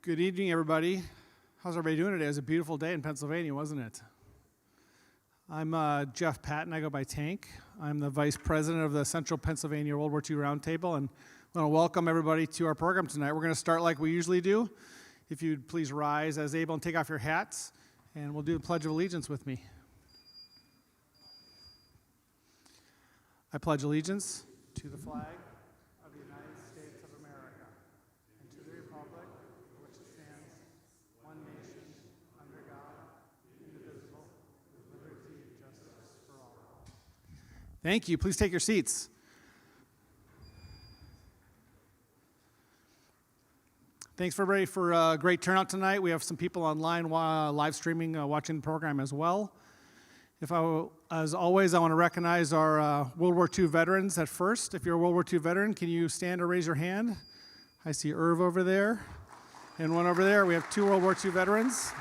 Good evening, everybody. How's everybody doing today? It was a beautiful day in Pennsylvania, wasn't it? I'm Jeff Patton. I go by Tank. I'm the Vice President of the Central Pennsylvania World War II Roundtable, and I want to welcome everybody to our program tonight. We're going to start like we usually do. If you'd please rise as able and take off your hats, and we'll do the Pledge of Allegiance with me. I pledge allegiance to the flag of the United States of America and to the republic for which it stands, one nation, under God, indivisible, with liberty and justice for all. Thank you. Please take your seats. Thanks, everybody, for a great turnout tonight. We have some people online live streaming, watching the program as well. As always, I want to recognize our World War II veterans at first. If you're a World War II veteran, can you stand or raise your hand? I see Irv over there and one over there. We have two World War II veterans.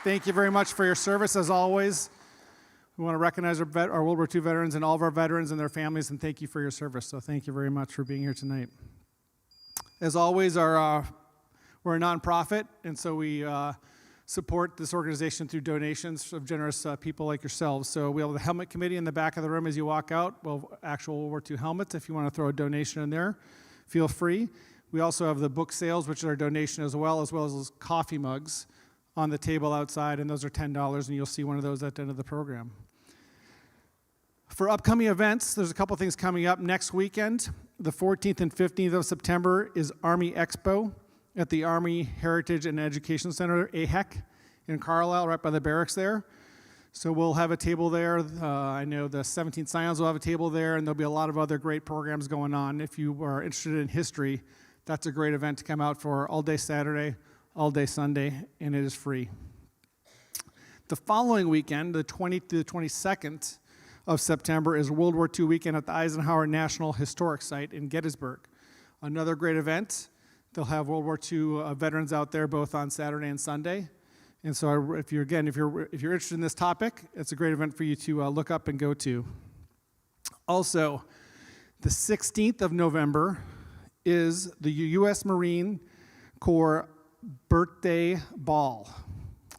Thank you very much for your service, as always. We want to recognize our World War II veterans and all of our veterans and their families, and thank you for your service. So thank you very much for being here tonight. As always, we're a nonprofit, and so we support this organization through donations of generous people like yourselves. So we have the helmet committee in the back of the room as you walk out. Well, actual World War II helmets. If you want to throw a donation in there, feel free. We also have the book sales, which are a donation as well as those coffee mugs on the table outside, and those are $10, and you'll see one of those at the end of the program. For upcoming events, there's a couple things coming up next weekend. The 14th and 15th of September is Army Expo at the Army Heritage and Education Center, AHEC, in Carlisle, right by the barracks there. So we'll have a table there. I know the 17th Scions will have a table there, and there'll be a lot of other great programs going on. If you are interested in history, that's a great event to come out for all day Saturday, all day Sunday, and it is free. The following weekend, the 20th to the 22nd of September, is World War II weekend at the Eisenhower National Historic Site in Gettysburg. Another great event. They'll have World War II veterans out there both on Saturday and Sunday. And so if you're interested in this topic, it's a great event for you to look up and go to. Also, the 16th of November is the U.S. Marine Corps Birthday Ball.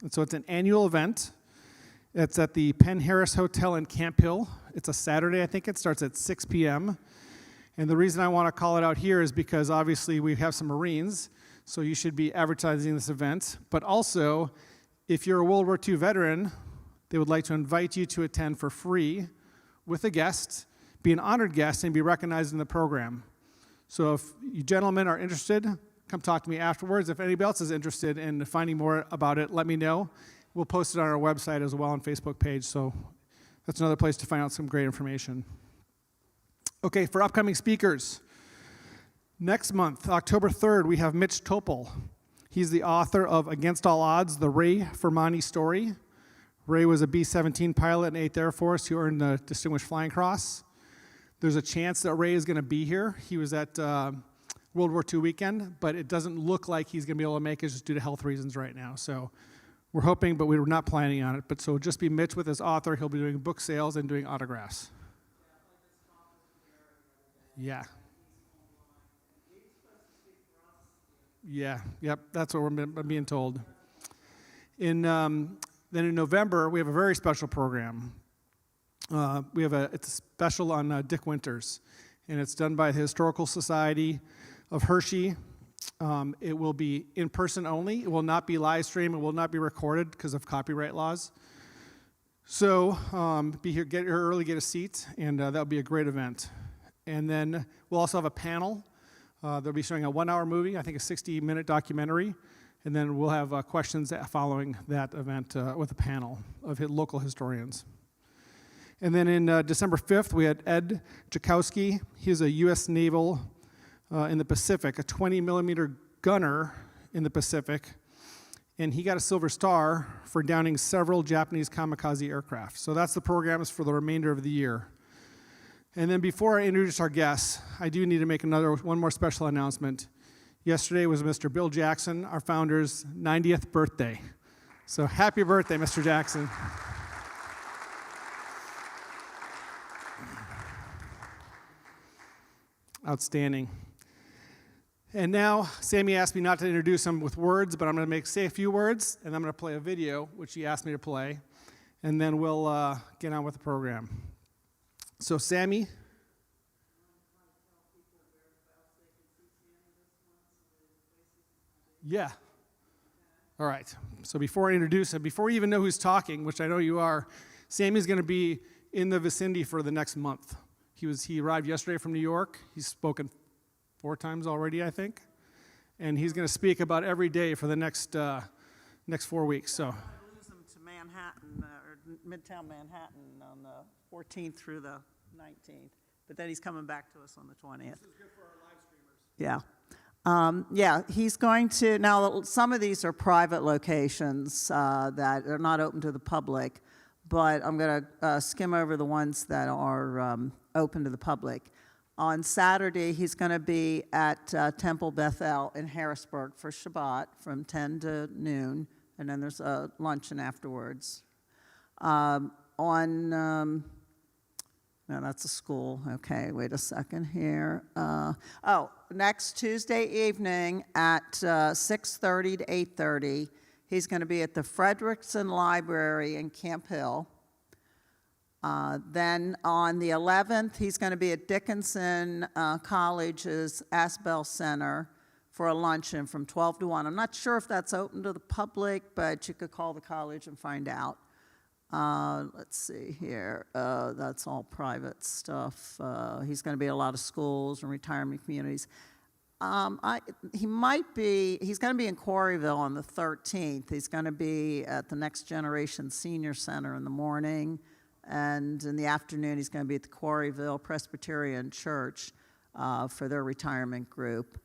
And so it's an annual event. It's at the Penn Harris Hotel in Camp Hill. It's a Saturday, I think. It starts at 6 p.m. And the reason I want to call it out here is because obviously we have some Marines, so you should be advertising this event. But also, if you're a World War II veteran, they would like to invite you to attend for free with a guest, be an honored guest, and be recognized in the program. So if you gentlemen are interested, come talk to me afterwards. If anybody else is interested in finding more about it, let me know. We'll post it on our website as well on Facebook page, so that's another place to find out some great information. Okay, for upcoming speakers, next month, October 3rd, we have Mitch Topol. He's the author of Against All Odds, the Ray Fermani story. Ray was a B-17 pilot in 8th Air Force who earned the Distinguished Flying Cross. There's a chance that Ray is going to be here. He was at World War II weekend, but it doesn't look like he's going to be able to make it just due to health reasons right now. So we're hoping, but we're not planning on it. But so just be Mitch with his author. He'll be doing book sales and doing autographs. Yeah. Yeah, yep, that's what we're being told. Then in November, we have a very special program. It's a special on Dick Winters, and it's done by the Historical Society of Hershey. It will be in person only. It will not be live streamed. It will not be recorded because of copyright laws. So be here, get here early, get a seat, and that'll be a great event. And then we'll also have a panel. They'll be showing a 1-hour movie, I think a 60-minute documentary, and then we'll have questions following that event with a panel of local historians. And then in December 5th, we had Ed Jakowski. He's a U.S. Naval in the Pacific, a 20-millimeter gunner in the Pacific, and he got a Silver Star for downing several Japanese kamikaze aircraft. So that's the programs for the remainder of the year. And then before I introduce our guests, I do need to make one more special announcement. Yesterday was Mr. Bill Jackson, our founder's 90th birthday. So happy birthday, Mr. Jackson. Outstanding. And now, Sami asked me not to introduce him with words, but I'm going to say a few words, and I'm going to play a video, which he asked me to play, and then we'll get on with the program. So, Sami. Yeah. All right. So before I introduce him, before you even know who's talking, which I know you are, Sami's going to be in the vicinity for the next month. He arrived yesterday from New York. He's spoken 4 times already, I think. And he's going to speak about every day for the next 4 weeks. So. I lose him to Manhattan, or Midtown Manhattan on the 14th through the 19th. But then he's coming back to us on the 20th. This is good for our live streamers. Yeah, he's going to, now some of these are private locations that are not open to the public, but I'm going to skim over the ones that are open to the public. On Saturday, he's going to be at Temple Bethel in Harrisburg for Shabbat from 10 to noon, and then there's a luncheon afterwards. No, that's a school. Okay, wait a second here. Next Tuesday evening at 6:30 to 8:30, he's going to be at the Frederickson Library in Camp Hill. Then on the 11th, he's going to be at Dickinson College's Asbel Center for a luncheon from 12 to 1. I'm not sure if that's open to the public, but you could call the college and find out. Let's see here. That's all private stuff. He's going to be at a lot of schools and retirement communities. He's going to be in Quarryville on the 13th. He's going to be at the Next Generation Senior Center in the morning, and in the afternoon he's going to be at the Quarryville Presbyterian Church for their retirement group.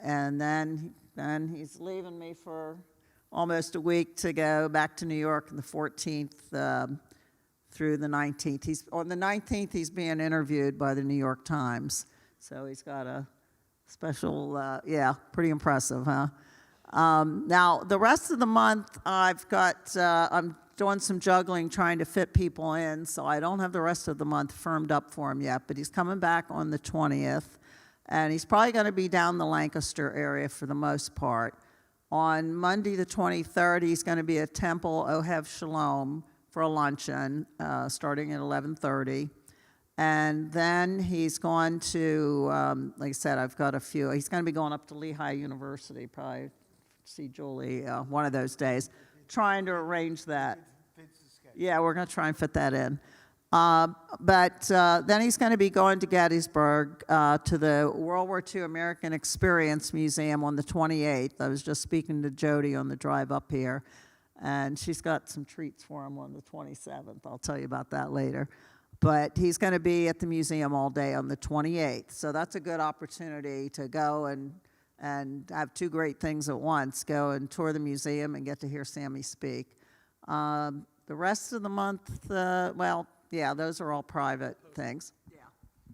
And then he's leaving me for almost a week to go back to New York on the 14th through the 19th. On the 19th, he's being interviewed by the New York Times. So he's got a special, pretty impressive, huh? Now, the rest of the month, I'm doing some juggling trying to fit people in, so I don't have the rest of the month firmed up for him yet, but he's coming back on the 20th, and he's probably going to be down the Lancaster area for the most part. On Monday the 23rd, he's going to be at Temple Ohev Shalom for a luncheon starting at 11:30. And then he's going to, like I said, I've got a few. He's going to be going up to Lehigh University, probably see Julie one of those days, trying to arrange that. Yeah, we're going to try and fit that in. But then he's going to be going to Gettysburg to the World War II American Experience Museum on the 28th. I was just speaking to Jody on the drive up here, and she's got some treats for him on the 27th. I'll tell you about that later. But he's going to be at the museum all day on the 28th. So that's a good opportunity to go and have 2 great things at once, go and tour the museum and get to hear Sami speak. The rest of the month, those are all private things. Yeah.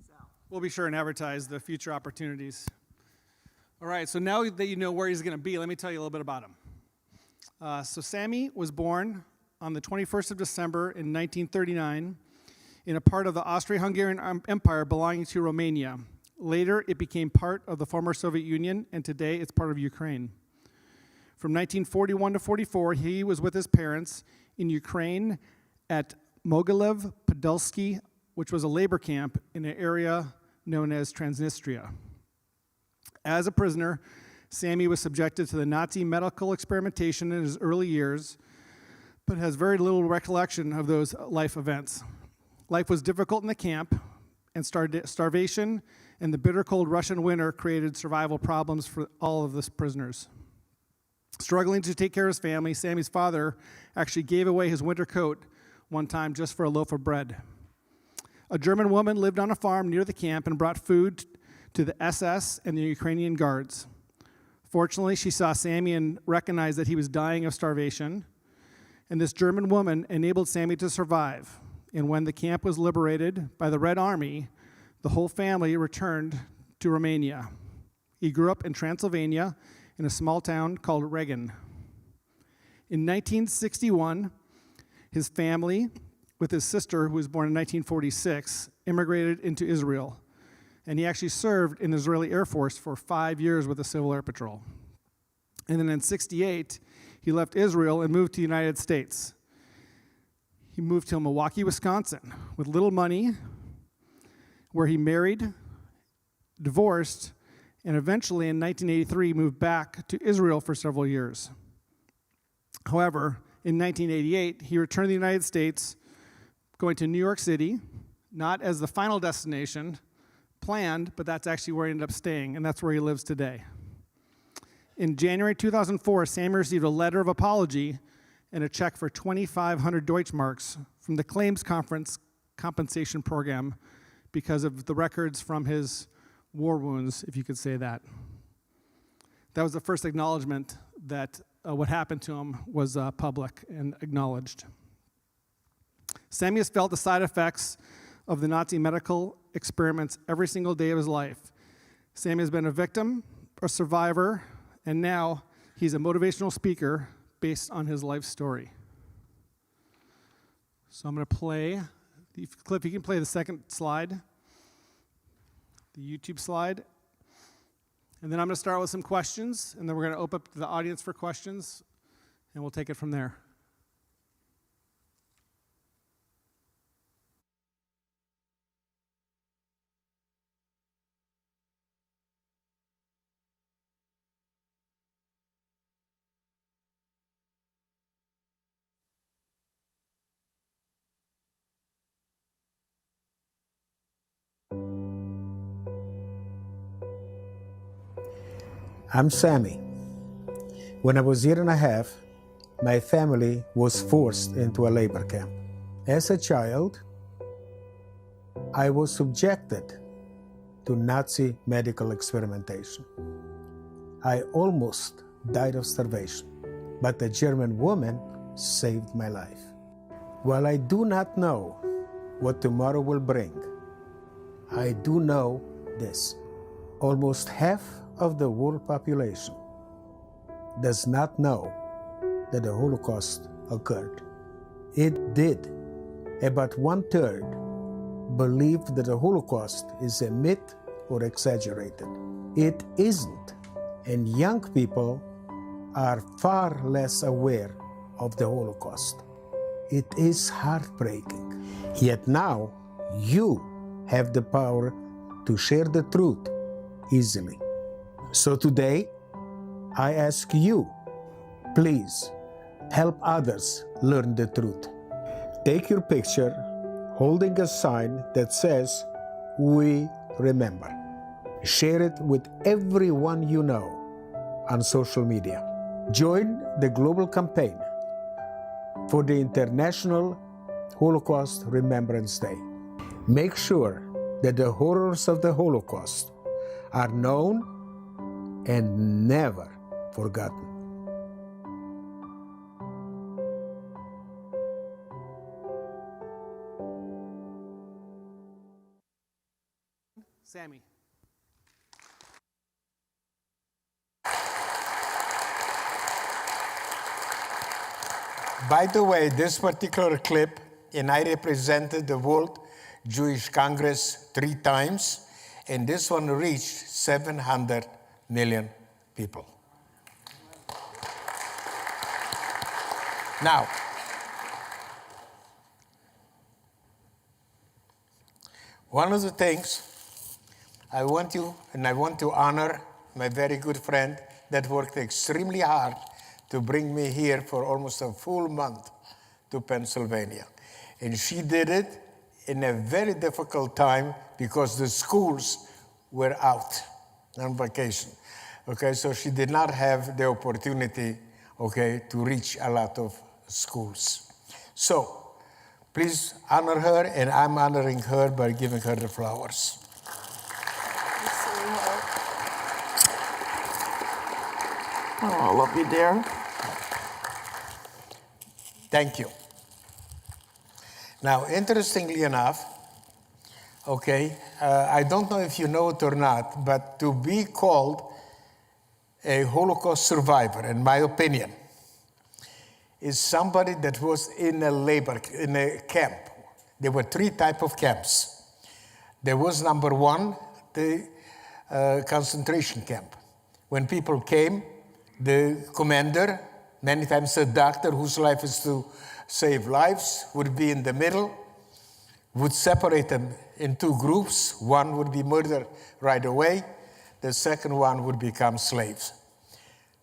So. We'll be sure and advertise the future opportunities. All right, so now that you know where he's going to be, let me tell you a little bit about him. So Sami was born on the 21st of December in 1939 in a part of the Austro-Hungarian Empire belonging to Romania. Later, it became part of the former Soviet Union, and today it's part of Ukraine. From 1941 to 44, he was with his parents in Ukraine at Mogilev Podolsky, which was a labor camp in an area known as Transnistria. As a prisoner, Sami was subjected to the Nazi medical experimentation in his early years, but has very little recollection of those life events. Life was difficult in the camp, and starvation and the bitter cold Russian winter created survival problems for all of the prisoners. Struggling to take care of his family, Sami's father actually gave away his winter coat one time just for a loaf of bread. A German woman lived on a farm near the camp and brought food to the SS and the Ukrainian guards. Fortunately, she saw Sami and recognized that he was dying of starvation, and this German woman enabled Sami to survive. And when the camp was liberated by the Red Army, the whole family returned to Romania. He grew up in Transylvania in a small town called Regan. In 1961, his family, with his sister, who was born in 1946, immigrated into Israel. and he actually served in the Israeli Air Force for 5 years with the Civil Air Patrol. And then in 1968, he left Israel and moved to the United States. He moved to Milwaukee, Wisconsin, with little money, where he married, divorced, and eventually in 1983 moved back to Israel for several years. However, in 1988, he returned to the United States, going to New York City, not as the final destination planned, but that's actually where he ended up staying, and that's where he lives today. In January 2004, Sami received a letter of apology and a check for 2,500 Deutschmarks from the Claims Conference Compensation Program because of the records from his war wounds, if you could say that. That was the first acknowledgement that what happened to him was public and acknowledged. Sami has felt the side effects of the Nazi medical experiments every single day of his life. Sami has been a victim, a survivor, and now he's a motivational speaker based on his life story. So I'm going to play, Cliff, you can play the second slide, the YouTube slide. And then I'm going to start with some questions, and then we're going to open up to the audience for questions, and we'll take it from there. I'm Sami. When I was a year and a half, my family was forced into a labor camp. As a child, I was subjected to Nazi medical experimentation. I almost died of starvation, but a German woman saved my life. While I do not know what tomorrow will bring, I do know this. Almost half of the world population does not know that the Holocaust occurred. It did. About 1/3 believe that the Holocaust is a myth or exaggerated. It isn't. And young people are far less aware of the Holocaust. It is heartbreaking. Yet now, you have the power to share the truth easily. So today, I ask you, please help others learn the truth. Take your picture holding a sign that says, "We remember." Share it with everyone you know on social media. Join the global campaign for the International Holocaust Remembrance Day. Make sure that the horrors of the Holocaust are known and never forgotten. Sami. By the way, this particular clip, and I represented the World Jewish Congress 3 times, and this one reached 700 million people. Now, one of the things I want to honor my very good friend that worked extremely hard to bring me here for almost a full month to Pennsylvania. And she did it in a very difficult time because the schools were out on vacation. Okay, so she did not have the opportunity, okay, to reach a lot of schools. So, please honor her, and I'm honoring her by giving her the flowers. Oh, I love you, dear. Thank you. Now, interestingly enough, okay, I don't know if you know it or not, but to be called a Holocaust survivor, in my opinion, is somebody that was in a camp. There were 3 types of camps. There was number 1, the concentration camp. When people came, the commander, many times a doctor whose life is to save lives, would be in the middle, would separate them in two groups. One would be murdered right away. The second one would become slaves.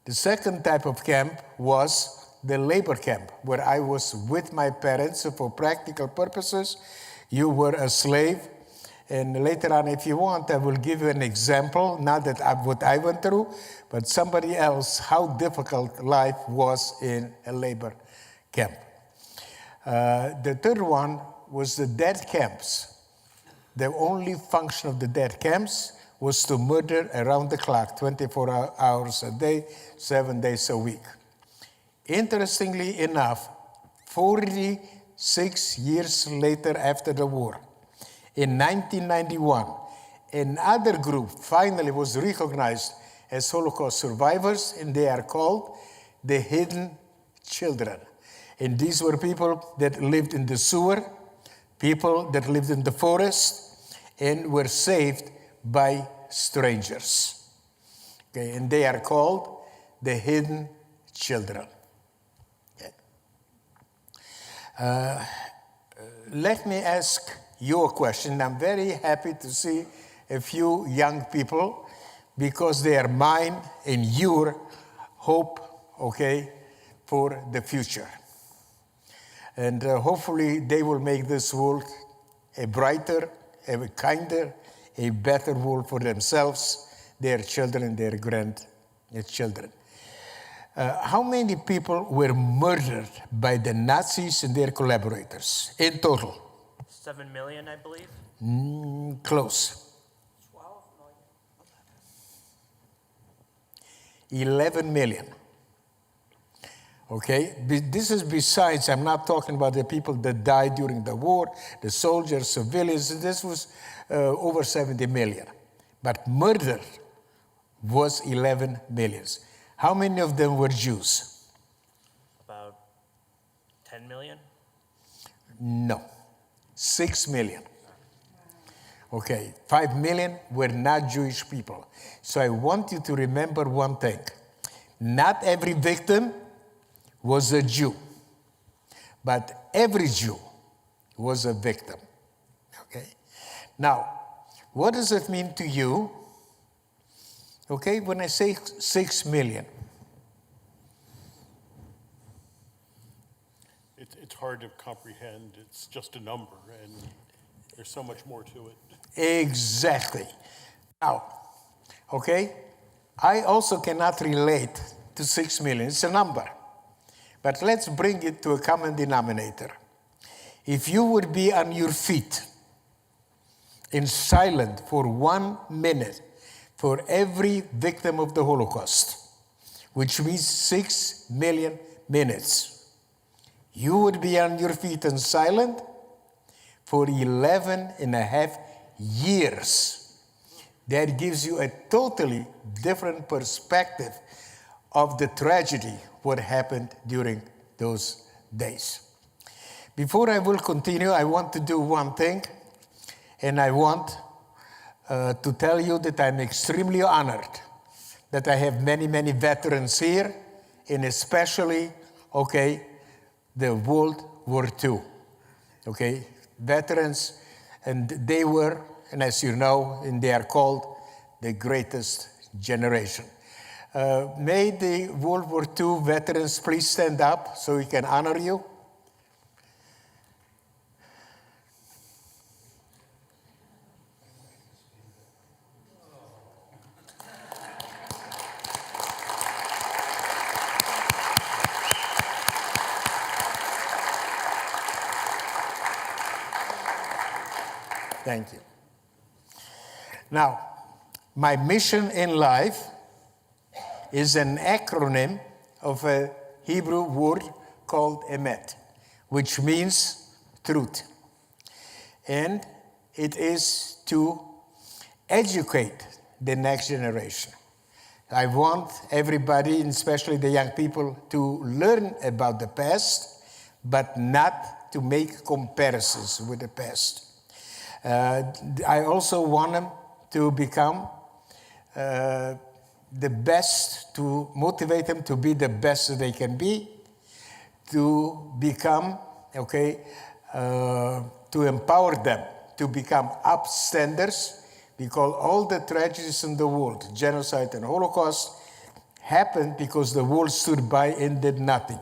The second type of camp was the labor camp, where I was with my parents. So for practical purposes, you were a slave. And later on, if you want, I will give you an example, not that what I went through, but somebody else, how difficult life was in a labor camp. The third one was the death camps. The only function of the death camps was to murder around the clock, 24 hours a day, 7 days a week. Interestingly enough, 46 years later after the war, in 1991, another group finally was recognized as Holocaust survivors, and they are called the hidden children. And these were people that lived in the sewer, people that lived in the forest, and were saved by strangers. Okay, and they are called the hidden children. Okay. Let me ask you a question. I'm very happy to see a few young people because they are mine and your hope, okay, for the future. And hopefully they will make this world a brighter, a kinder, a better world for themselves, their children, their grandchildren. How many people were murdered by the Nazis and their collaborators in total? 7 million, I believe. Close. 12 million. 11 million. Okay, this is besides, I'm not talking about the people that died during the war, the soldiers, civilians, this was over 70 million. But murder was 11 million. How many of them were Jews? About 10 million. No, 6 million. Okay, 5 million were not Jewish people. So I want you to remember one thing. Not every victim was a Jew, but every Jew was a victim. Okay? Now, what does it mean to you? Okay, when I say 6 million. It's hard to comprehend. It's just a number, and there's so much more to it. Exactly. Now, okay, I also cannot relate to 6 million. It's a number. But let's bring it to a common denominator. If you would be on your feet in silent for 1 minute for every victim of the Holocaust, which means 6 million minutes, you would be on your feet and silent for 11 and a half years. That gives you a totally different perspective of the tragedy, what happened during those days. Before I will continue, I want to do one thing, and I want to tell you that I'm extremely honored that I have many, many veterans here, and especially, okay, the World War II, okay, veterans, and they were, and as you know, and they are called the greatest generation. May the World War II veterans please stand up so we can honor you. Thank you. Now, my mission in life is an acronym of a Hebrew word called emet, which means truth. And it is to educate the next generation. I want everybody, and especially the young people, to learn about the past, but not to make comparisons with the past. I also want them to become the best, to motivate them to be the best that they can be, to become, to empower them to become upstanders, because all the tragedies in the world, genocide and Holocaust, happened because the world stood by and did nothing.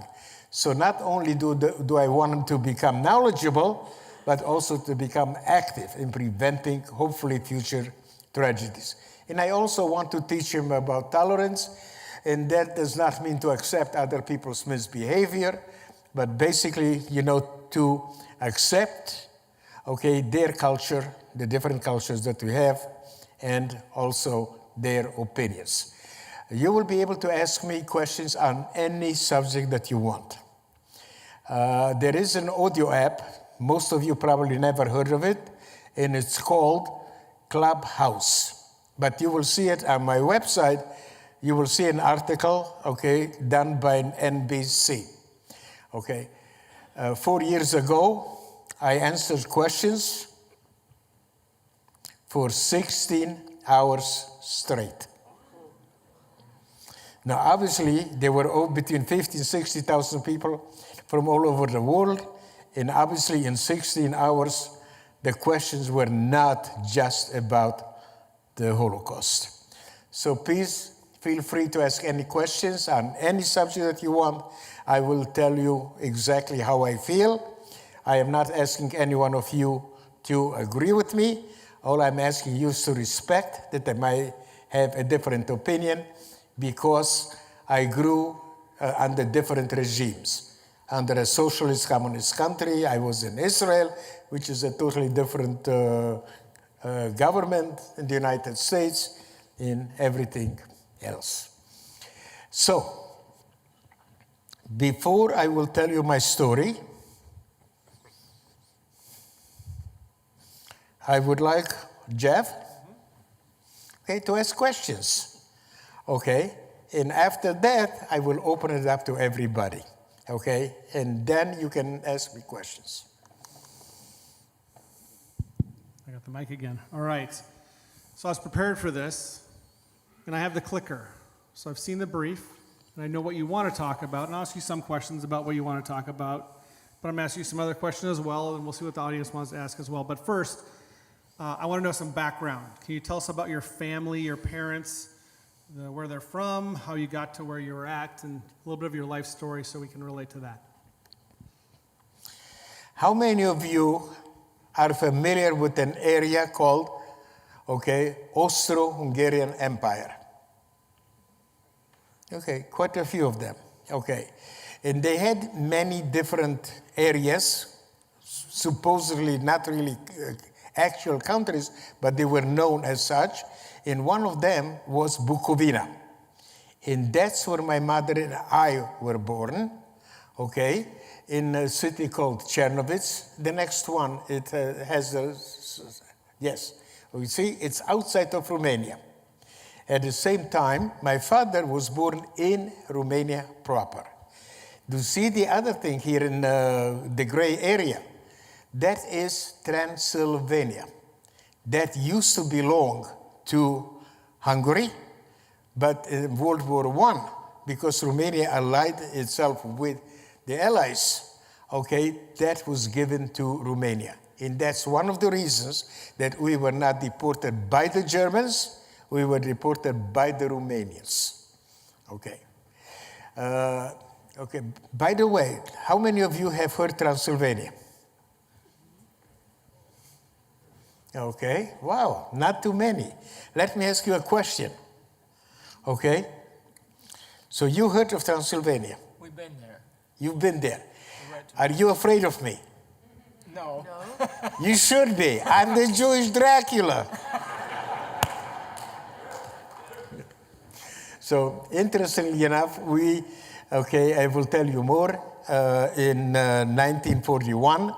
So not only do I want them to become knowledgeable, but also to become active in preventing, hopefully, future tragedies. And I also want to teach them about tolerance, and that does not mean to accept other people's misbehavior, but basically, to accept, their culture, the different cultures that we have, and also their opinions. You will be able to ask me questions on any subject that you want. There is an audio app. Most of you probably never heard of it, and it's called Clubhouse. But you will see it on my website. You will see an article, done by an NBC. 4 years ago, I answered questions for 16 hours straight. Now, obviously, there were between 50 and 60,000 people from all over the world, and obviously in 16 hours, the questions were not just about the Holocaust. So please feel free to ask any questions on any subject that you want. I will tell you exactly how I feel. I am not asking any one of you to agree with me. All I'm asking you is to respect that I might have a different opinion, because I grew under different regimes. Under a socialist communist country, I was in Israel, which is a totally different government in the United States, in everything else. So, before I will tell you my story, I would like Jeff, to ask questions, And after that, I will open it up to everybody, And then you can ask me questions. I got the mic again. All right. So I was prepared for this, and I have the clicker. So I've seen the brief, and I know what you want to talk about, and I'll ask you some questions about what you want to talk about. But I'm asking you some other questions as well, and we'll see what the audience wants to ask as well. But first, I want to know some background. Can you tell us about your family, your parents, where they're from, how you got to where you're at, and a little bit of your life story so we can relate to that? How many of you are familiar with an area called, Austro-Hungarian Empire? Quite a few of them. And they had many different areas, supposedly not really actual countries, but they were known as such. And one of them was Bukovina. And that's where my mother and I were born, in a city called Chernovitz. The next one, it has yes. You see, it's outside of Romania. At the same time, my father was born in Romania proper. You see the other thing here in the gray area? That is Transylvania. That used to belong to Hungary, but in World War I, because Romania allied itself with the Allies, that was given to Romania. And that's one of the reasons that we were not deported by the Germans, we were deported by the Romanians. By the way, how many of you have heard Transylvania? Wow, not too many. Let me ask you a question. So you heard of Transylvania? We've been there. You've been there. Are you afraid of me? No. You should be. I'm the Jewish Dracula. So interestingly enough, I will tell you more. In 1941,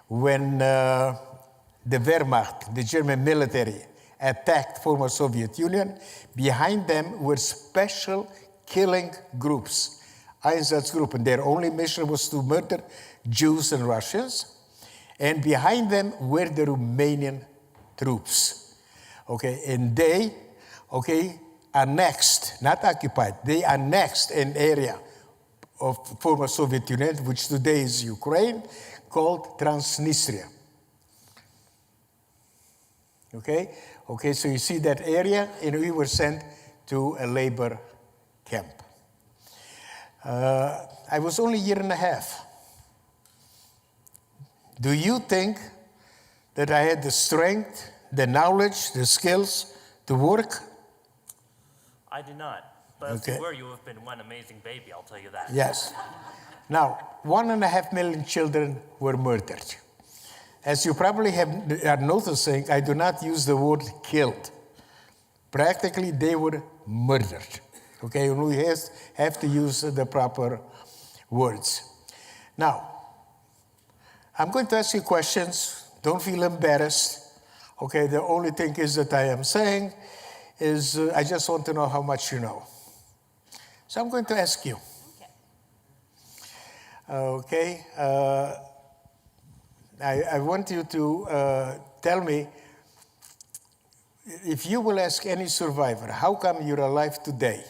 when the Wehrmacht, the German military, attacked former Soviet Union, behind them were special killing groups, Einsatzgruppen, and their only mission was to murder Jews and Russians. And behind them were the Romanian troops. Okay, and they, okay, annexed, not occupied, they annexed an area of former Soviet Union, which today is Ukraine, called Transnistria. Okay, okay, so you see that area, and we were sent to a labor camp. I was only a year and a half. Do you think that I had the strength, the knowledge, the skills to work? I do not. But if Okay. you were, you would have been one amazing baby, I'll tell you that. Yes. Now, 1.5 million children were murdered. As you probably are noticing, I do not use the word killed. Practically, they were murdered. Okay, and we have to use the proper words. Now, I'm going to ask you questions. Don't feel embarrassed. Okay, the only thing is that I am saying is I just want to know how much you know. So I'm going to ask you. Okay. I want you to tell me, if you will ask any survivor, how come you're alive today?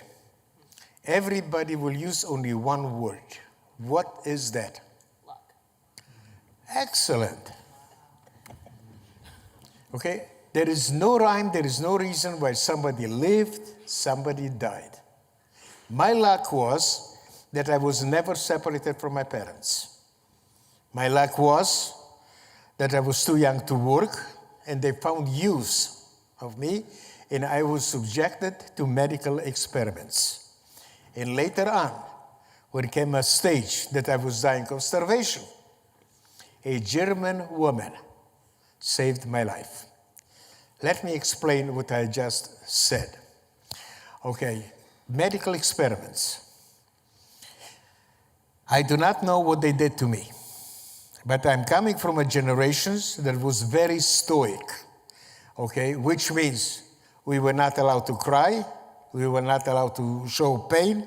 Everybody will use only one word. What is that? Luck. Excellent. Okay? There is no rhyme, there is no reason why somebody lived, somebody died. My luck was that I was never separated from my parents. My luck was that I was too young to work, and they found use of me, and I was subjected to medical experiments. And later on, when came a stage that I was dying of starvation, a German woman saved my life. Let me explain what I just said. Okay, medical experiments. I do not know what they did to me, but I'm coming from a generation that was very stoic, okay, which means we were not allowed to cry, we were not allowed to show pain,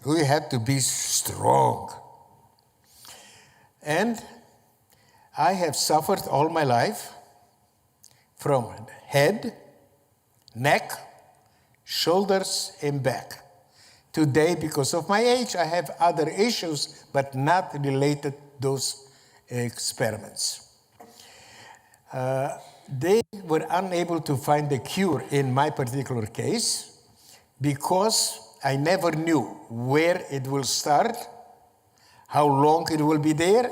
we had to be strong. And I have suffered all my life from head, neck, shoulders, and back. Today, because of my age, I have other issues, but not related to those experiments. They were unable to find a cure in my particular case because I never knew where it will start, how long it will be there,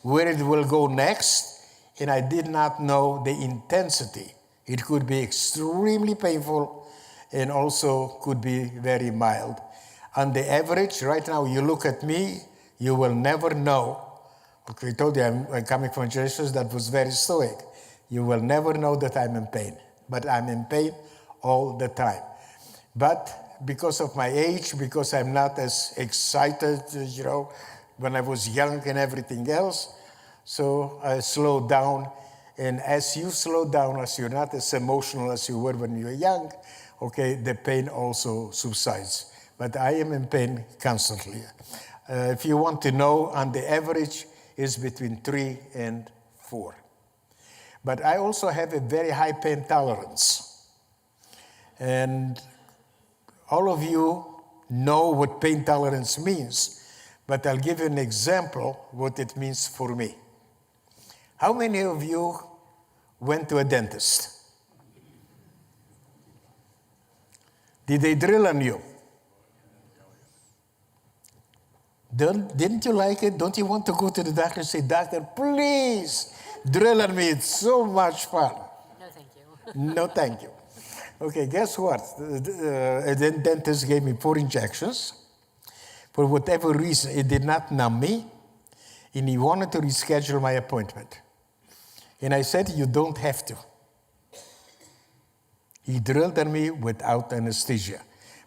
where it will go next, and I did not know the intensity. It could be extremely painful and also could be very mild. On the average, right now, you look at me, you will never know. Okay, I told you I'm coming from a generation that was very stoic. You will never know that I'm in pain, but I'm in pain all the time. But because of my age, because I'm not as excited, when I was young and everything else, so I slowed down. And as you slow down, as you're not as emotional as you were when you were young, okay, the pain also subsides. But I am in pain constantly. If you want to know, on the average, is between 3 and 4. But I also have a very high pain tolerance. And all of you know what pain tolerance means, but I'll give you an example what it means for me. How many of you went to a dentist? Did they drill on you? Didn't you like it? Don't you want to go to the doctor and say, "Doctor, please drill on me. It's so much fun." No, thank you. No, thank you. Okay, guess what? The dentist gave me 4 injections. For whatever reason, it did not numb me, and he wanted to reschedule my appointment. And I said, "You don't have to." He drilled on me without anesthesia.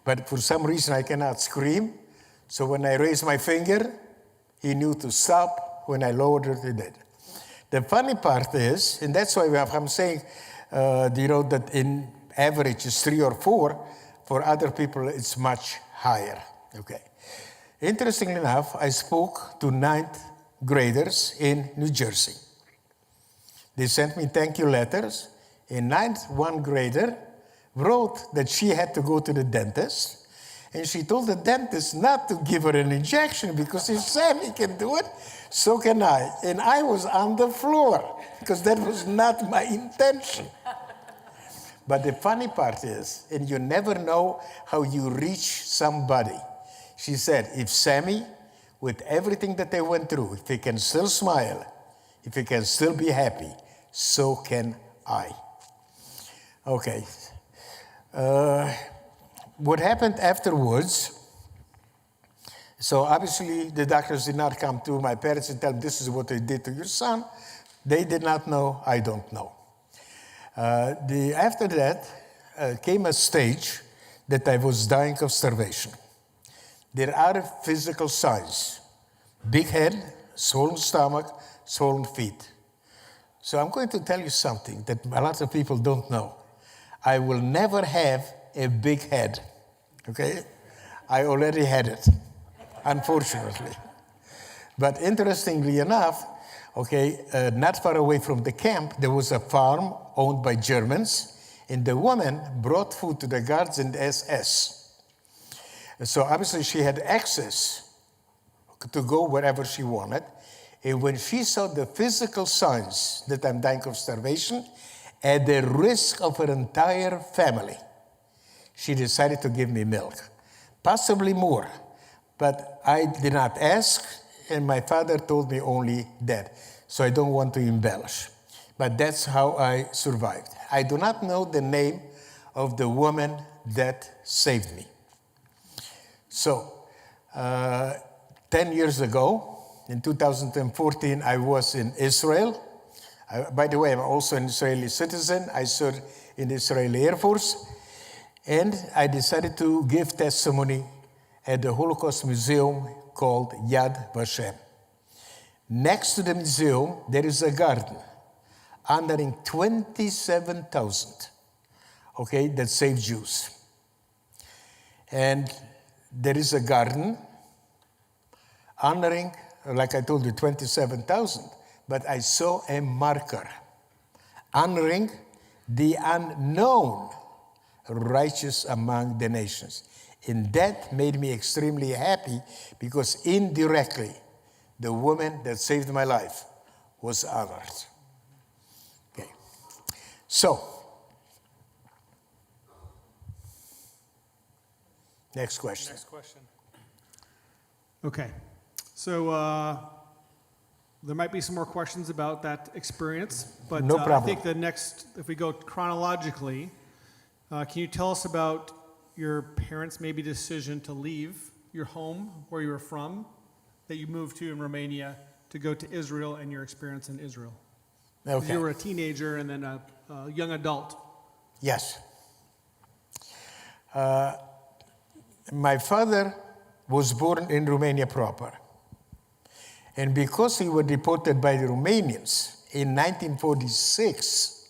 But for some reason, I cannot scream. So when I raised my finger, he knew to stop. When I lowered it, he did. The funny part is, and that's why I'm saying, that in average is 3 or 4. For other people, it's much higher. Okay. Interestingly enough, I spoke to 9th graders in New Jersey. They sent me thank you letters, a one grader, wrote that she had to go to the dentist, and she told the dentist not to give her an injection because if Sami can do it, so can I. And I was on the floor because that was not my intention. But the funny part is, and you never know how you reach somebody. She said, if Sami, with everything that they went through, if he can still smile, if he can still be happy, so can I. Okay. What happened afterwards, so obviously the doctors did not come to my parents and tell them this is what they did to your son. They did not know, I don't know. After that came a stage that I was dying of starvation. There are physical signs: big head, swollen stomach, swollen feet. So I'm going to tell you something that a lot of people don't know. I will never have a big head, okay? I already had it, unfortunately. But interestingly enough, okay, not far away from the camp, there was a farm owned by Germans, and the woman brought food to the guards in the SS. So obviously she had access to go wherever she wanted. And when she saw the physical signs that I'm dying of starvation, at the risk of her entire family, she decided to give me milk, possibly more. But I did not ask, and my father told me only that. So I don't want to embellish. But that's how I survived. I do not know the name of the woman that saved me. So, 10 years ago, in 2014, I was in Israel. By the way, I'm also an Israeli citizen. I served in the Israeli Air Force. And I decided to give testimony at the Holocaust Museum called Yad Vashem. Next to the museum, there is a garden honoring 27,000, okay, that saved Jews. And there is a garden honoring, like I told you, 27,000. But I saw a marker honoring the unknown righteous among the nations. And that made me extremely happy because indirectly, the woman that saved my life was honored. Okay. So, next question. Next question. Okay. So there might be some more questions about that experience, but No I problem. think the next, if we go chronologically, can you tell us about your parents' maybe decision to leave your home, where you were from, that you moved to in Romania, to go to Israel and your experience in Israel? 'Cause Okay. you were a teenager and then a young adult. Yes. My father was born in Romania proper. And because he was deported by the Romanians in 1946,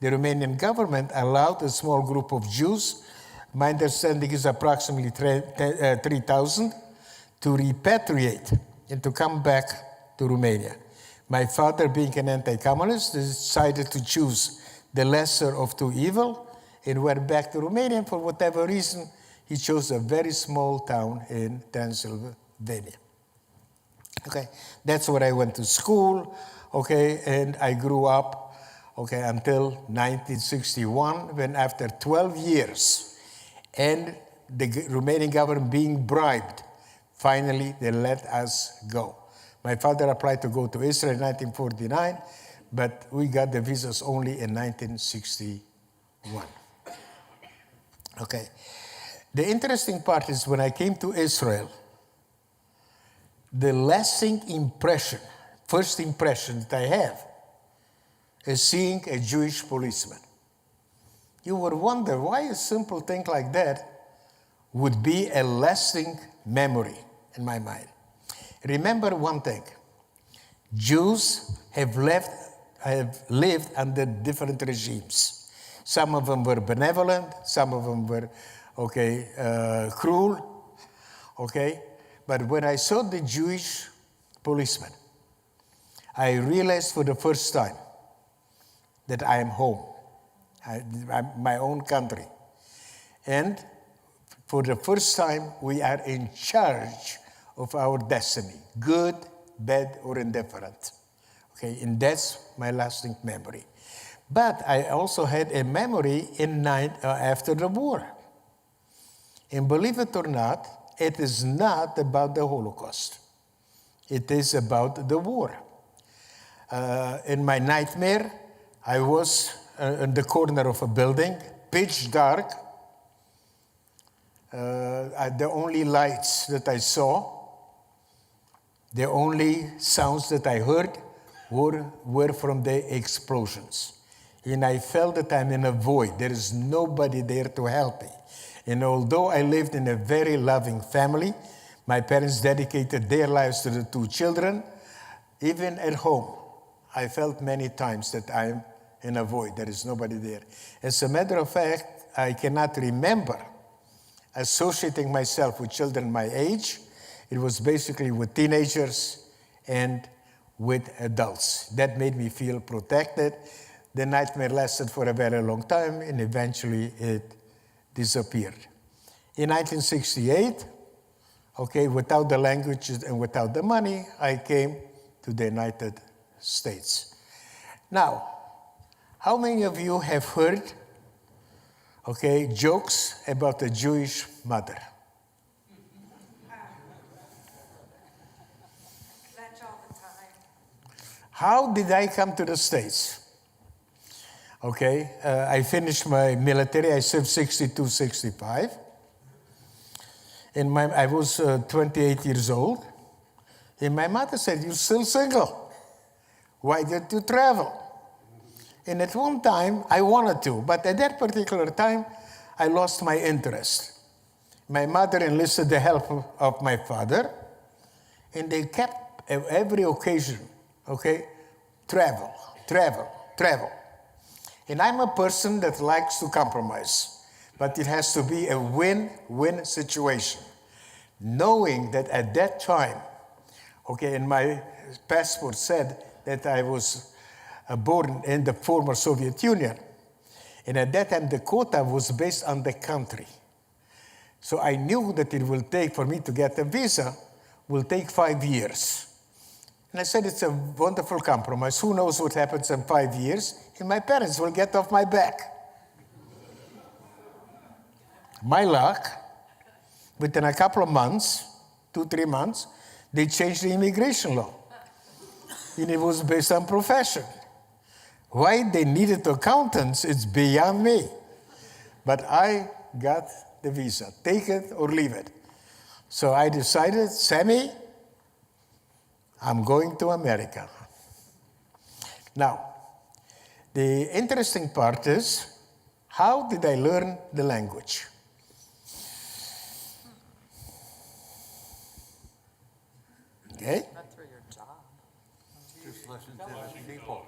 the Romanian government allowed a small group of Jews, my understanding is approximately 3,000, to repatriate and to come back to Romania. My father, being an anti-communist, decided to choose the lesser of two evils and went back to Romania. For whatever reason, he chose a very small town in Transylvania. Okay, that's where I went to school, okay, and I grew up, okay, until 1961, when after 12 years, and the Romanian government being bribed, finally they let us go. My father applied to go to Israel in 1949, but we got the visas only in 1961. Okay. The interesting part is when I came to Israel, the lasting impression, first impression that I have, is seeing a Jewish policeman. You would wonder why a simple thing like that would be a lasting memory in my mind. Remember one thing, Jews have lived under different regimes. Some of them were benevolent, some of them were, cruel, okay? But when I saw the Jewish policeman, I realized for the first time that I am home. my own country. And for the first time, we are in charge of our destiny, good, bad, or indifferent. Okay, and that's my lasting memory. But I also had a memory after the war. And believe it or not, it is not about the Holocaust. It is about the war. In my nightmare, I was in the corner of a building, pitch dark. The only lights that I saw, the only sounds that I heard were from the explosions. And I felt that I'm in a void. There is nobody there to help me. And although I lived in a very loving family, my parents dedicated their lives to the two children, even at home, I felt many times that I'm in a void. There is nobody there. As a matter of fact, I cannot remember associating myself with children my age. It was basically with teenagers and with adults. That made me feel protected. The nightmare lasted for a very long time, and eventually it disappeared. In 1968, okay, without the language and without the money, I came to the United States. Now, how many of you have heard, okay, jokes about a Jewish mother? That's all the time. How did I come to the States? Okay, I finished my military. I served 62, 65. And I was 28 years old. And my mother said, "You're still single. Why did you travel?" And at one time, I wanted to. But at that particular time, I lost my interest. My mother enlisted the help of my father. And they kept, at every occasion, okay, travel. And I'm a person that likes to compromise, but it has to be a win-win situation. Knowing that at that time, okay, and my passport said that I was born in the former Soviet Union. And at that time, the quota was based on the country. So I knew that it will take, for me to get a visa, will take 5 years. And I said, it's a wonderful compromise. Who knows what happens in 5 years? And my parents will get off my back. My luck, within a couple of months, 2-3 months, they changed the immigration law. And it was based on profession. Why they needed accountants, it's beyond me. But I got the visa. Take it or leave it. So I decided, Sami, I'm going to America. Now, the interesting part is, how did I learn the language? Okay? Not through your job. Just listen to the people.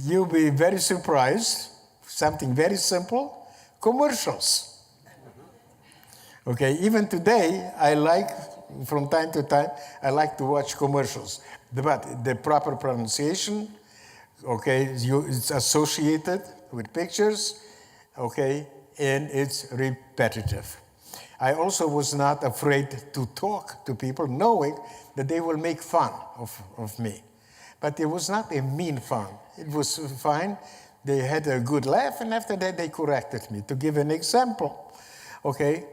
You'll be very surprised. Something very simple, commercials. Okay, even today, I like, from time to time, I like to watch commercials. But the proper pronunciation, okay, it's associated with pictures, okay, and it's repetitive. I also was not afraid to talk to people, knowing that they will make fun of me. But it was not a mean fun. It was fine. They had a good laugh, and after that, they corrected me. To give an example, okay,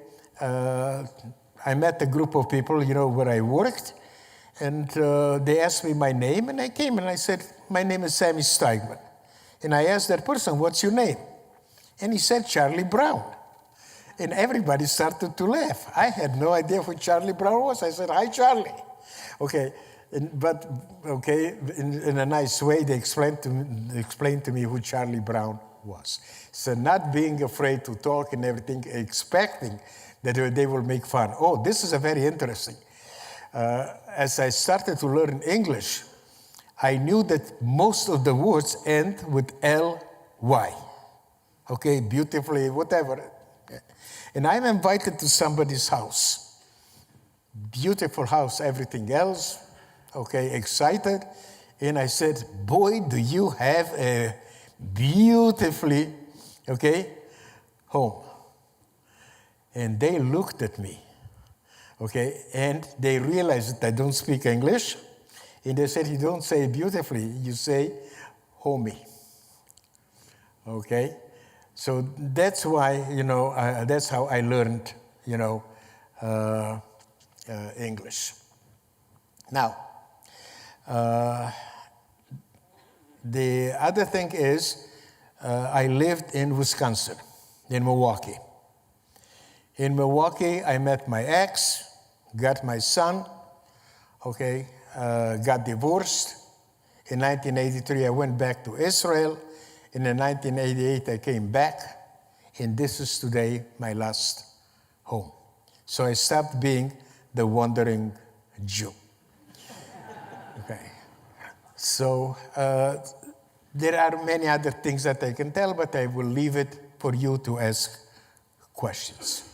I met a group of people, where I worked, and they asked me my name, and I came and I said, my name is Sami Steigmann. And I asked that person, what's your name? And he said, Charlie Brown. And everybody started to laugh. I had no idea who Charlie Brown was. I said, hi, Charlie. Okay, but in a nice way, they explained to me who Charlie Brown was. So not being afraid to talk and everything, expecting that they will make fun. Oh, this is a very interesting. As I started to learn English, I knew that most of the words end with L-Y. Okay, beautifully, whatever. And I'm invited to somebody's house. Beautiful house, everything else. Okay, excited. And I said, boy, do you have a beautifully Okay? Home. And they looked at me. Okay? And they realized that I don't speak English. And they said, you don't say it beautifully, you say homie. Okay? So that's why, that's how I learned, English. Now, the other thing is, I lived in Wisconsin, in Milwaukee. In Milwaukee, I met my ex, got my son, okay, got divorced. In 1983, I went back to Israel. In 1988, I came back, and this is today my last home. So I stopped being the wandering Jew. Okay. So there are many other things that I can tell, but I will leave it for you to ask questions.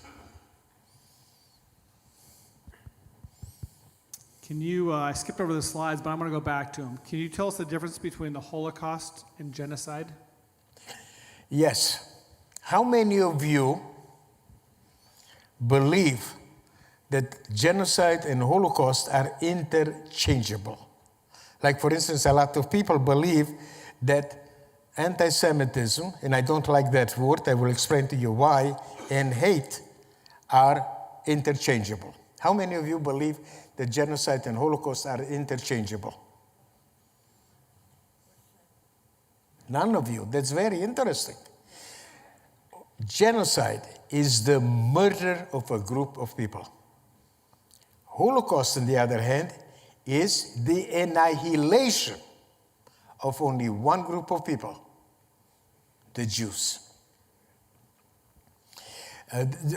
Can you, I skipped over the slides, but I'm going to go back to them. Can you tell us the difference between the Holocaust and genocide? Yes. How many of you believe that genocide and Holocaust are interchangeable? Like, for instance, a lot of people believe that anti-Semitism, and I don't like that word, I will explain to you why, and hate are interchangeable. How many of you believe that genocide and Holocaust are interchangeable? None of you. That's very interesting. Genocide is the murder of a group of people. Holocaust, on the other hand, is the annihilation of only one group of people, the Jews.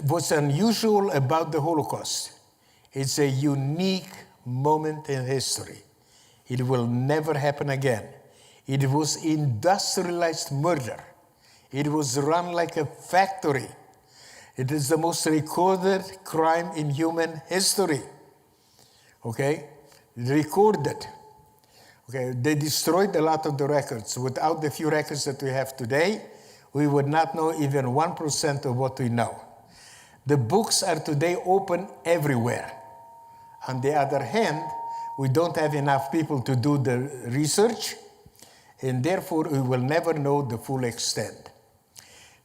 What's unusual about the Holocaust, it's a unique moment in history. It will never happen again. It was industrialized murder. It was run like a factory. It is the most recorded crime in human history. Okay? Recorded. Okay, they destroyed a lot of the records. Without the few records that we have today, we would not know even 1% of what we know. The books are today open everywhere. On the other hand, we don't have enough people to do the research, and therefore we will never know the full extent.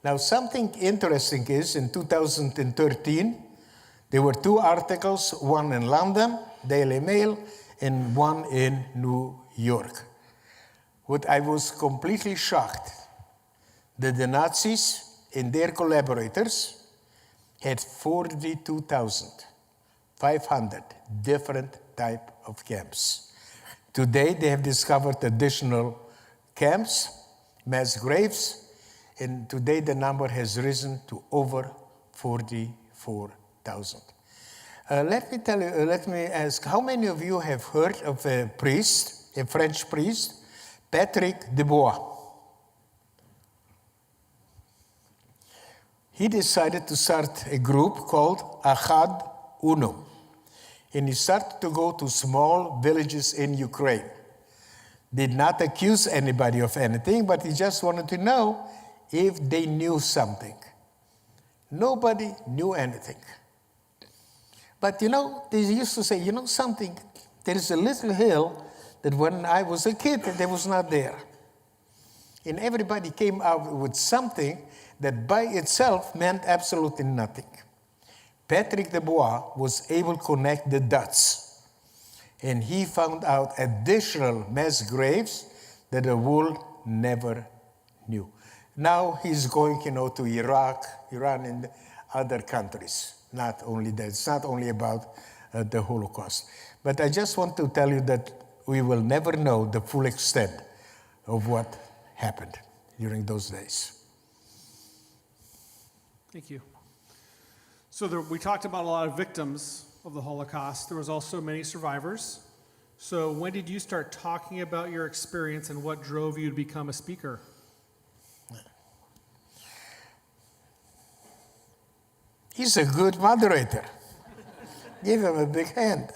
Now, something interesting is, in 2013, there were 2 articles, one in London, Daily Mail, and one in New York. What I was completely shocked, that the Nazis and their collaborators had 42,500 different type of camps. Today, they have discovered additional camps, mass graves, and today the number has risen to over 44,000. Let me ask, how many of you have heard of a priest, a French priest, Patrick Dubois? He decided to start a group called Achad Unum. And he started to go to small villages in Ukraine. Did not accuse anybody of anything, but he just wanted to know if they knew something. Nobody knew anything. But they used to say, something, there is a little hill that when I was a kid, there was not there. And everybody came out with something that by itself meant absolutely nothing. Patrick Dubois was able to connect the dots. And he found out additional mass graves that the world never knew. Now he's going, to Iraq, Iran, and other countries. Not only that, it's not only about the Holocaust. But I just want to tell you that we will never know the full extent of what happened during those days. Thank you. So we talked about a lot of victims of the Holocaust. There was also many survivors. So when did you start talking about your experience and what drove you to become a speaker? He's a good moderator. Give him a big hand.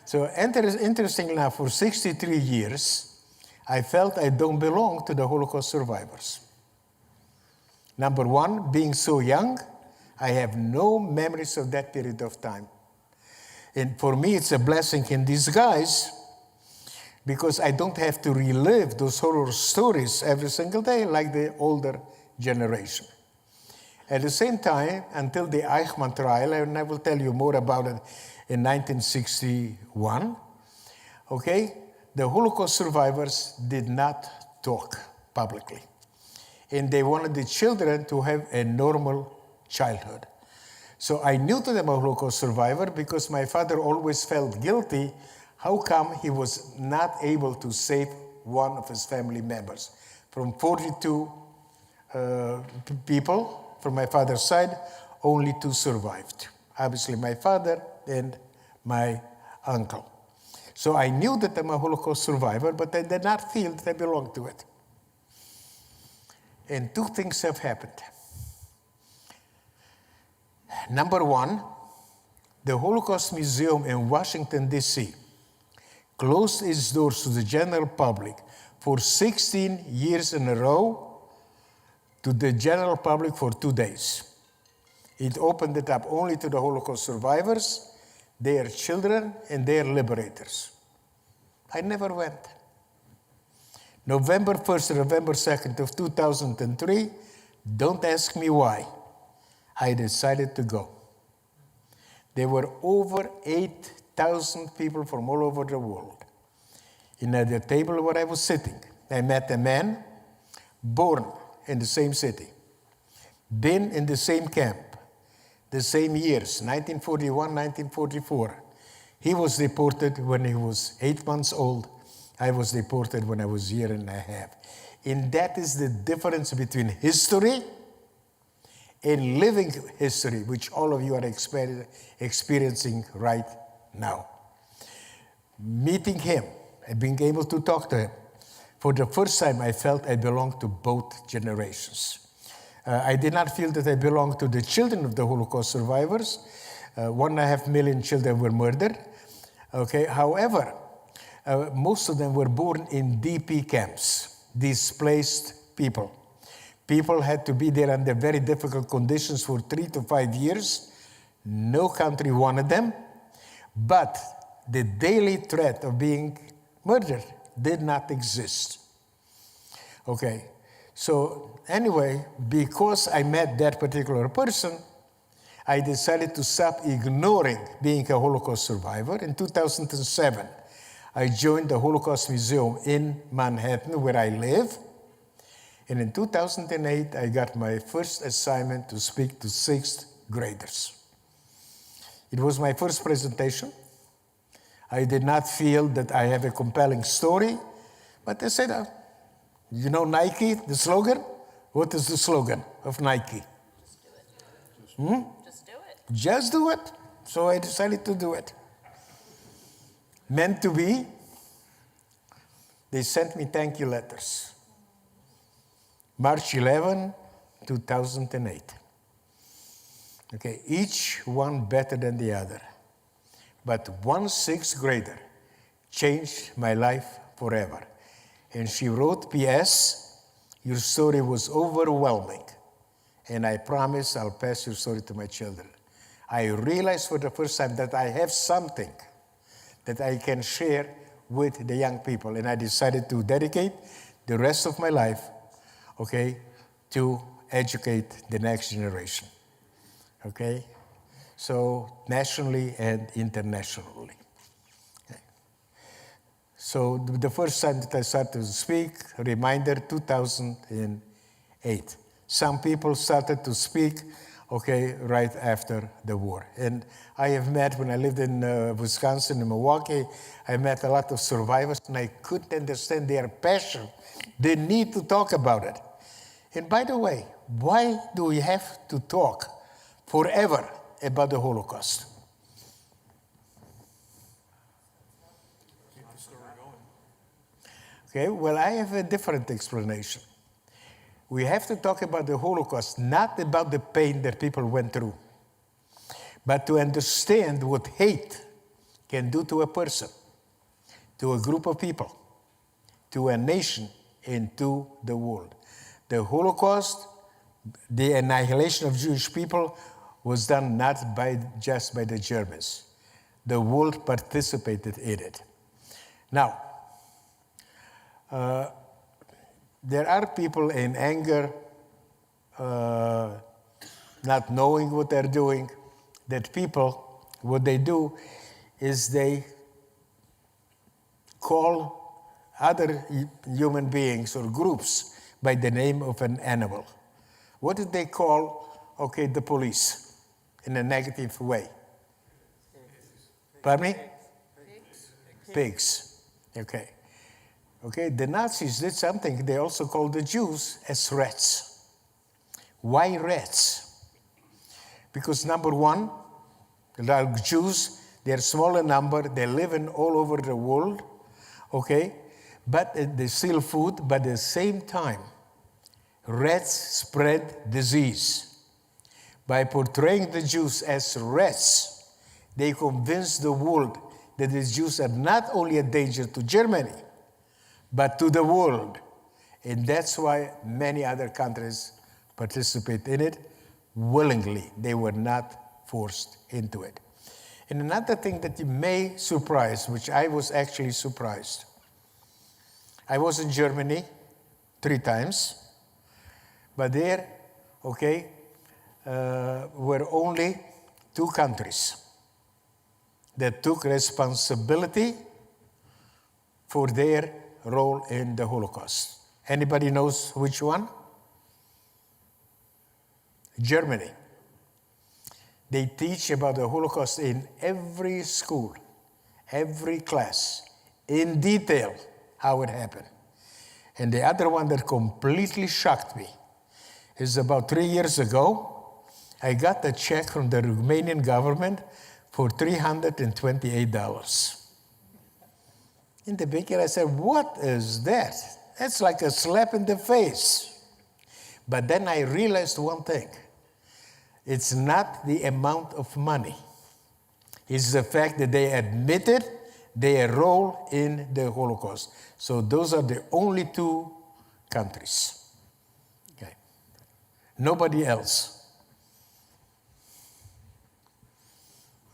So interestingly enough, for 63 years, I felt I don't belong to the Holocaust survivors. Number one, being so young, I have no memories of that period of time. And for me, it's a blessing in disguise because I don't have to relive those horror stories every single day like the older generation. At the same time, until the Eichmann trial, and I will tell you more about it in 1961, okay, the Holocaust survivors did not talk publicly. And they wanted the children to have a normal childhood. So I knew that I'm a Holocaust survivor because my father always felt guilty. How come he was not able to save one of his family members? From 42 people from my father's side, only 2 survived. Obviously my father and my uncle. So I knew that I'm a Holocaust survivor, but I did not feel that I belonged to it. And 2 things have happened. Number one, the Holocaust Museum in Washington, D.C. closed its doors to the general public for 16 years in a row to the general public for 2 days. It opened it up only to the Holocaust survivors, their children, and their liberators. I never went. November 1st, November 2nd of 2003, don't ask me why, I decided to go. There were over 8,000 people from all over the world. And at the table where I was sitting, I met a man born in the same city, been in the same camp, the same years, 1941, 1944. He was deported when he was 8 months old. I was deported when I was a year and a half. And that is the difference between history and living history, which all of you are experiencing right now. Meeting him and being able to talk to him, for the first time I felt I belonged to both generations. I did not feel that I belonged to the children of the Holocaust survivors. 1.5 million children were murdered. Okay. However, most of them were born in DP camps, displaced people. People had to be there under very difficult conditions for 3 to 5 years. No country wanted them, but the daily threat of being murdered did not exist. Okay, so anyway, because I met that particular person, I decided to stop ignoring being a Holocaust survivor. In 2007, I joined the Holocaust Museum in Manhattan, where I live. And in 2008, I got my first assignment to speak to 6th graders. It was my first presentation. I did not feel that I have a compelling story, but I said, you know Nike, the slogan? What is the slogan of Nike? Just do it. Just do it. Just do it. So I decided to do it. Meant to be, they sent me thank you letters. March 11, 2008. Okay, each one better than the other. But one 6th grader changed my life forever. And she wrote, P.S., your story was overwhelming. And I promise I'll pass your story to my children. I realized for the first time that I have something that I can share with the young people. And I decided to dedicate the rest of my life, okay, to educate the next generation. Okay? So nationally and internationally. Okay. So the first time that I started to speak, a reminder, 2008. Some people started to speak, okay, right after the war. And I have met, when I lived in Wisconsin, in Milwaukee, I met a lot of survivors, and I couldn't understand their passion, the need to talk about it. And by the way, why do we have to talk forever about the Holocaust? Okay, well, I have a different explanation. We have to talk about the Holocaust, not about the pain that people went through, but to understand what hate can do to a person, to a group of people, to a nation, and to the world. The Holocaust the annihilation of Jewish people was done not just by the Germans. The world participated in it. Now, there are people in anger, not knowing what they're doing, that people, what they do is they call other human beings or groups by the name of an animal. What did they call, the police in a negative way? Pardon me? Pigs. Okay, the Nazis did something. They also called the Jews as rats. Why rats? Because number one, there are Jews, they're small in number, they live in all over the world, but they steal food, but at the same time, rats spread disease. By portraying the Jews as rats, they convince the world that the Jews are not only a danger to Germany, but to the world. And that's why many other countries participate in it willingly. They were not forced into it. And another thing that you may surprise, which I was actually surprised. I was in Germany 3 times, but there, were only 2 countries that took responsibility for their role in the Holocaust. Anybody knows which one? Germany. They teach about the Holocaust in every school, every class, in detail how it happened. And the other one that completely shocked me is about 3 years ago, I got a check from the Romanian government for $328. In the beginning, I said, what is that? That's like a slap in the face. But then I realized one thing. It's not the amount of money. It's the fact that they admitted their role in the Holocaust. So those are the only 2 countries. Nobody else.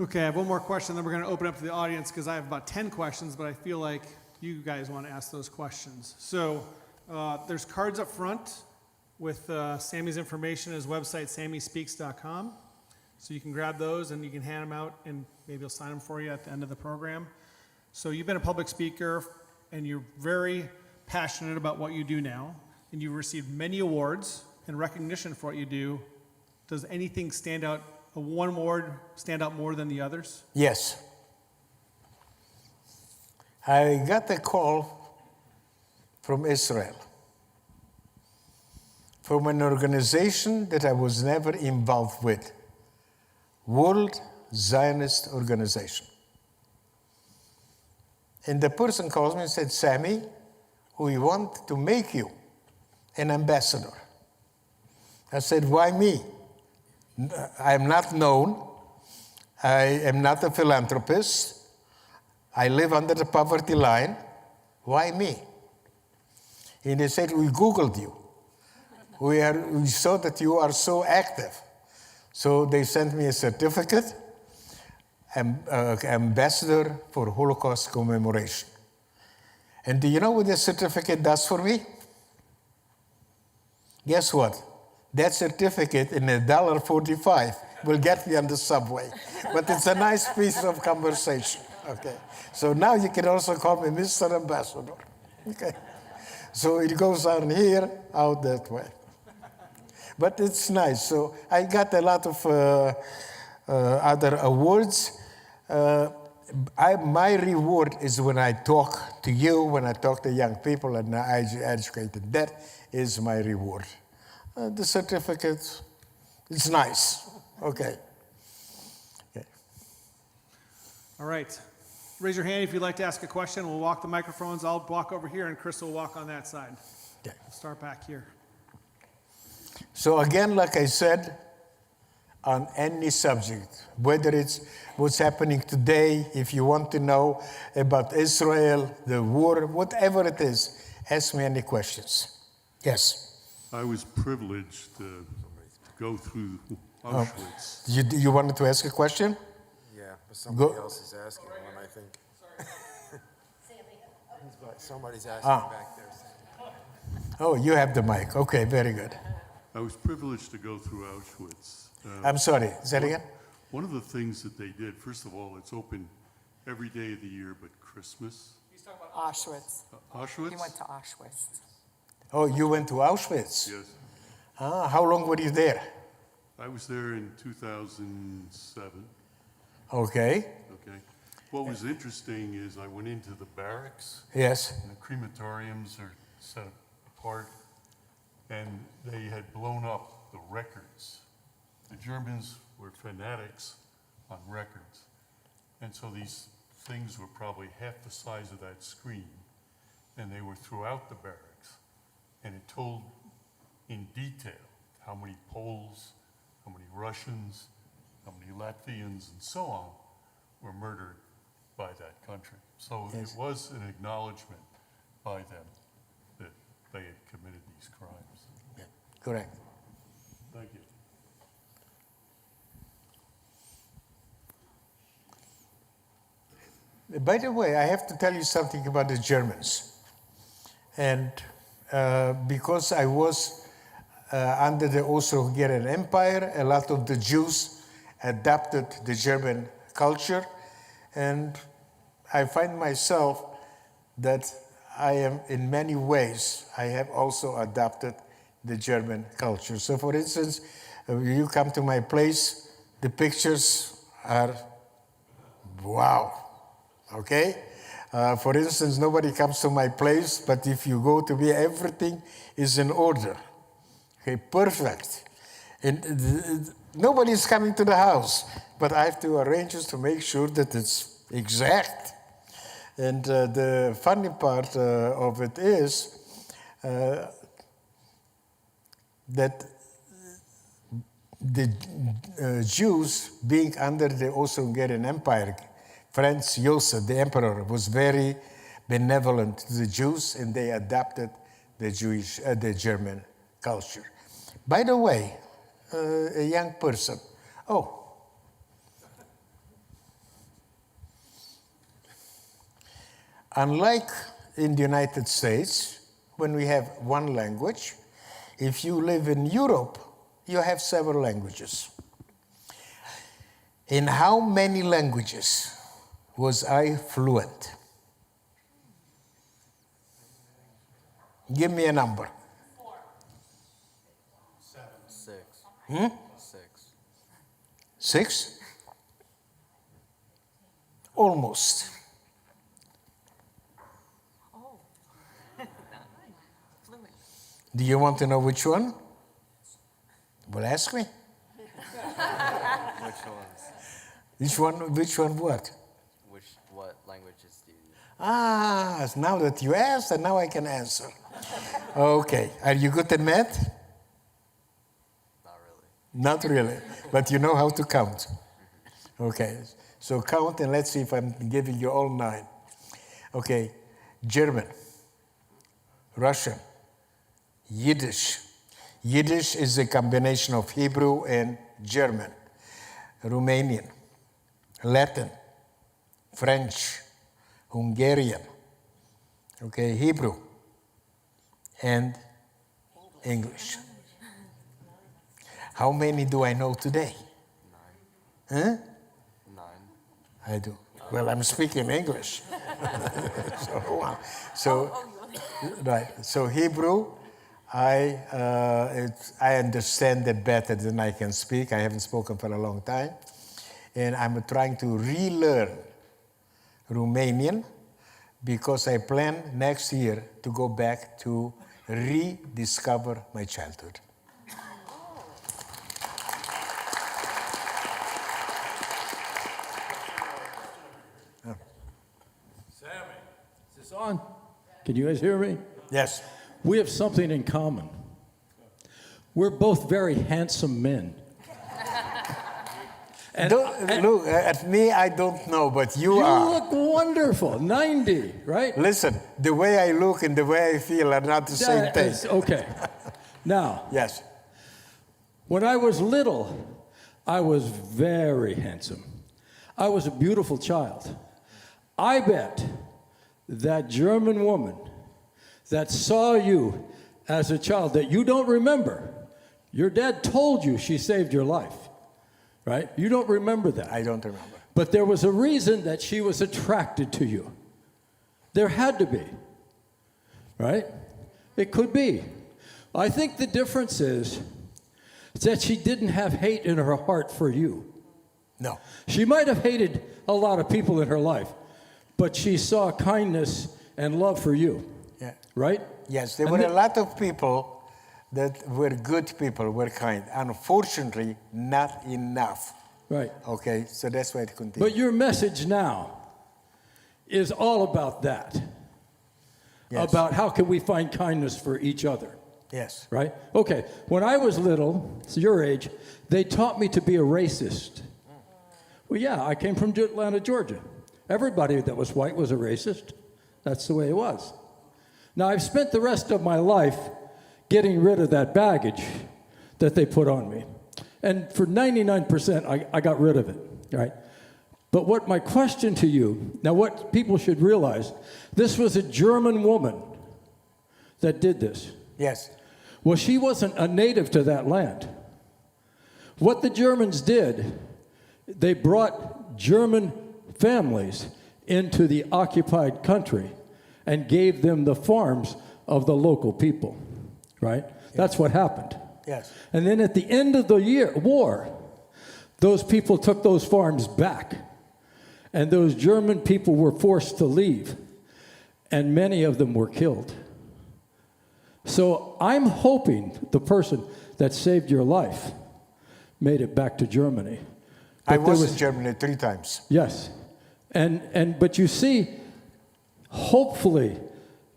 Okay, I have one more question, then we're going to open up to the audience because I have about 10 questions, but I feel like you guys want to ask those questions. So there's cards up front with Sami's information, his website, samyspeaks.com. So you can grab those and you can hand them out and maybe he'll sign them for you at the end of the program. So you've been a public speaker and you're very passionate about what you do now and you've received many awards and recognition for what you do. Does anything stand out, one award stand out more than the others? Yes. I got a call from Israel, from an organization that I was never involved with, World Zionist Organization. And the person calls me and said, Sami, we want to make you an ambassador. I said, why me? I'm not known. I am not a philanthropist. I live under the poverty line. Why me? And they said, we Googled you. We saw that you are so active. So they sent me a certificate, ambassador for Holocaust commemoration. And do you know what the certificate does for me? Guess what? That certificate in $1.45 will get me on the subway. But it's a nice piece of conversation. Okay. So now you can also call me Mr. Ambassador. Okay. So it goes on here, out that way. But it's nice. So I got a lot of other awards. My reward is when I talk to you, when I talk to young people and I educate them. That is my reward. The certificate, it's nice. Okay. All right. Raise your hand if you'd like to ask a question. We'll walk the microphones. I'll walk over here and Chris will walk on that side. Okay. We'll start back here. So again, like I said, on any subject, whether it's what's happening today, if you want to know about Israel, the war, whatever it is, ask me any questions. Yes? I was privileged to go through Auschwitz. You wanted to ask a question? Yeah, but somebody Go- else is asking one, I think. Somebody's asking back there. Oh, you have the mic. Okay, very good. I was privileged to go through Auschwitz. I'm sorry. Say it again? One of the things that they did, first of all, it's open every day of the year but Christmas. Auschwitz. Auschwitz? He went to Auschwitz. Oh, you went to Auschwitz? Yes. Ah, how long were you there? I was there in 2007. Okay. Okay. What was interesting is I went into the barracks, Yes. and the crematoriums are set apart, and they had blown up the records. The Germans were fanatics on records. And so these things were probably half the size of that screen, and they were throughout the barracks. And it told in detail how many Poles, how many Russians, how many Latvians, and so on were murdered by that country. So Yes. it was an acknowledgement by them that they had committed these crimes. Correct. Thank you. By the way, I have to tell you something about the Germans. And because I was under the Austro-Hungarian Empire, a lot of the Jews adapted the German culture. And I find myself that I am, in many ways, I have also adopted the German culture. So for instance, when you come to my place, the pictures are, wow, okay? For instance, nobody comes to my place, but if you go to me, everything is in order. Okay, perfect. And nobody's coming to the house, but I have to arrange it to make sure that it's exact. And the funny part of it is that the Jews, being under the Austro-Hungarian Empire, Franz Joseph, the emperor, was very benevolent to the Jews, and they adapted the German culture. By the way, a young person. Oh. Unlike in the United States, when we have one language, if you live in Europe, you have several languages. In how many languages was I fluent? Give me a number. 6. Hmm? 6. 6? Almost. Oh. Fluent. Do you want to know which one? Well, ask me. Which ones? Which one what? What languages do you use? Ah, now that you asked, and now I can answer. Okay. Are you good at math? Not really. Not really, but you know how to count. Okay, so count and let's see if I'm giving you all 9. Okay, German, Russian, Yiddish. Yiddish is a combination of Hebrew and German. Romanian, Latin, French, Hungarian, okay, Hebrew, and English. How many do I know today? 9. Huh? 9. I do. Well, I'm speaking English. Right. So Hebrew, I understand it better than I can speak. I haven't spoken for a long time. And I'm trying to relearn Romanian because I plan next year to go back to rediscover my childhood. Sami, is this on? Can you guys hear me? Yes. We have something in common. We're both very handsome men. And Look, at me, I don't know, but you are. you look wonderful. 90, right? Listen, the way I look and the way I feel are not the same thing. Okay. Now, Yes. when I was little, I was very handsome. I was a beautiful child. I bet that German woman that saw you as a child that you don't remember, your dad told you she saved your life, right? You don't remember that. I don't remember. But there was a reason that she was attracted to you. There had to be, right? It could be. I think the difference is that she didn't have hate in her heart for you. No. She might have hated a lot of people in her life, but she saw kindness and love for you, Yeah. right? Yes, there And were a lot of people that were good people, were kind. Unfortunately, not enough. Right. Okay, so that's why it continues. But your message now is all about that. Yes. About how can we find kindness for each other, Yes. right? Okay, when I was little, it's your age, they taught me to be a racist. Well, yeah, I came from Atlanta, Georgia. Everybody that was white was a racist. That's the way it was. Now, I've spent the rest of my life getting rid of that baggage that they put on me. And for 99%, I got rid of it, right? But what my question to you, now what people should realize, this was a German woman that did this. Yes. Well, she wasn't a native to that land. What the Germans did, they brought German families into the occupied country and gave them the farms of the local people, right? That's what happened. Yes. And then at the end of the war, those people took those farms back. And those German people were forced to leave. And many of them were killed. So I'm hoping the person that saved your life made it back to Germany. I But there was in Germany 3 times. Yes. But you see, hopefully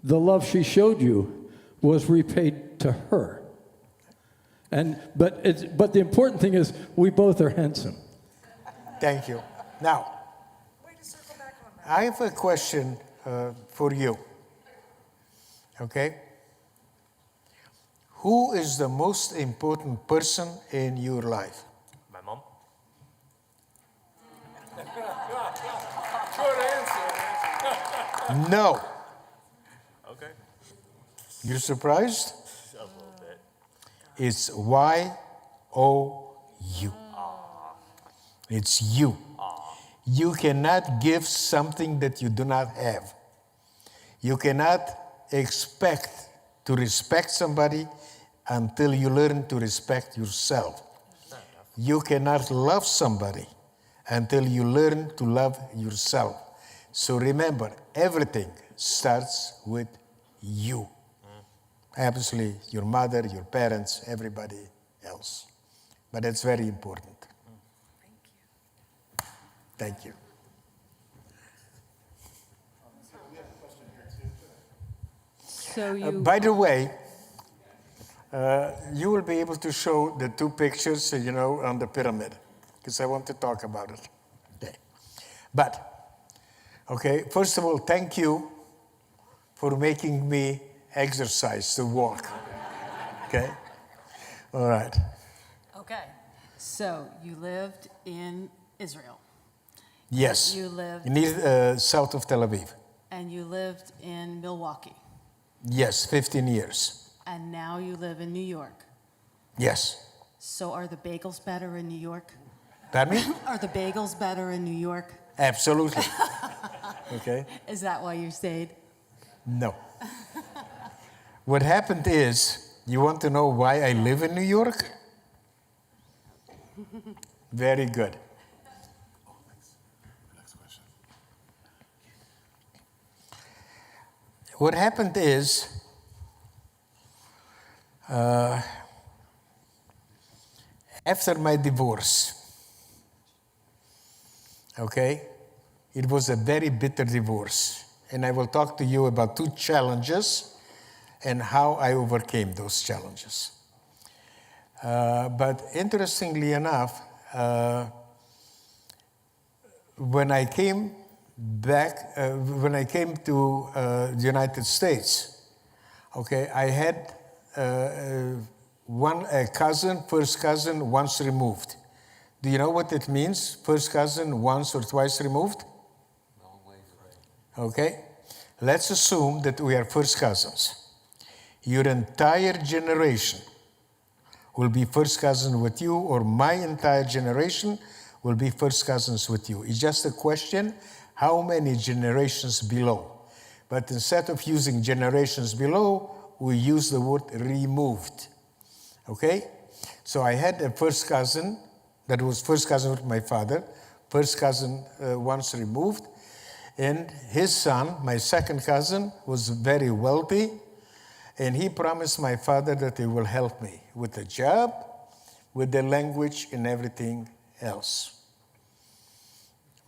the love she showed you was repaid to her. But the important thing is we both are handsome. Thank you. Now, Way to circle back on that. I have a question for you. Okay? Who is the most important person in your life? My mom? No. Okay. You're surprised? A little bit. It's Y-O-U. It's you. You cannot give something that you do not have. You cannot expect to respect somebody until you learn to respect yourself. You cannot love somebody until you learn to love yourself. So remember, everything starts with you. Obviously, your mother, your parents, everybody else. But it's very important. Thank you. So you, By the way, you will be able to show the 2 pictures, on the pyramid, because I want to talk about it. Okay. But, okay, first of all, thank you for making me exercise to walk. Okay? All right. okay. So you lived in Israel. Yes. You lived, South of Tel Aviv. and you lived in Milwaukee. Yes, 15 years. And now you live in New York. Yes. So are the bagels better in New York? Pardon me? Are the bagels better in New York? Absolutely. Okay? Is that why you stayed? No. What happened is, you want to know why I live in New York? Very good. Next question. What happened is, after my divorce, okay, it was a very bitter divorce. And I will talk to you about 2 challenges and how I overcame those challenges. But interestingly enough, when I came back, when I came to the United States, okay, I had a cousin, first cousin, once removed. Do you know what it means? First cousin, once or twice removed? Okay? Let's assume that we are first cousins. Your entire generation will be first cousin with you, or my entire generation will be first cousins with you. It's just a question, how many generations below? But instead of using generations below, we use the word removed. Okay? So I had a first cousin that was first cousin with my father, first cousin once removed, and his son, my second cousin, was very wealthy, and he promised my father that he will help me with the job, with the language, and everything else.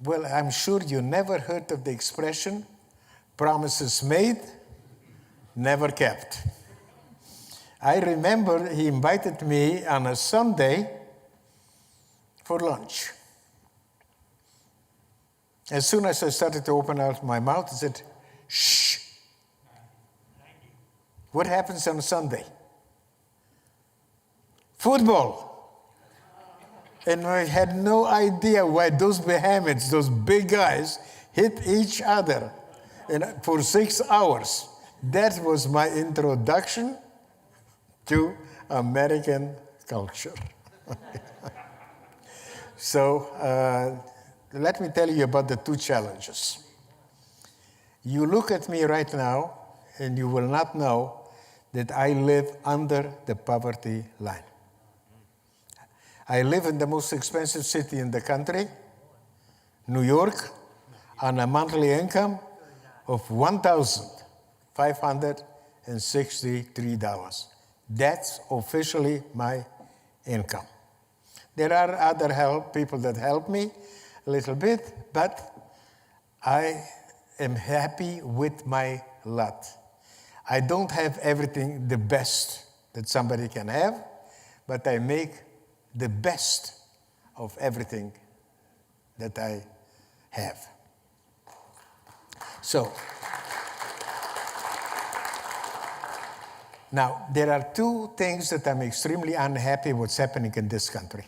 Well, I'm sure you never heard of the expression, promises made, never kept. I remember he invited me on a Sunday for lunch. As soon as I started to open out my mouth, he said, shh. What happens on Sunday? Football. And I had no idea why those behemoths, those big guys, hit each other for 6 hours. That was my introduction to American culture. So let me tell you about the two challenges. You look at me right now, and you will not know that I live under the poverty line. I live in the most expensive city in the country, New York, on a monthly income of $1,563. That's officially my income. There are other people that help me a little bit, but I am happy with my lot. I don't have everything the best that somebody can have, but I make the best of everything that I have. So, now, there are two things that I'm extremely unhappy what's happening in this country.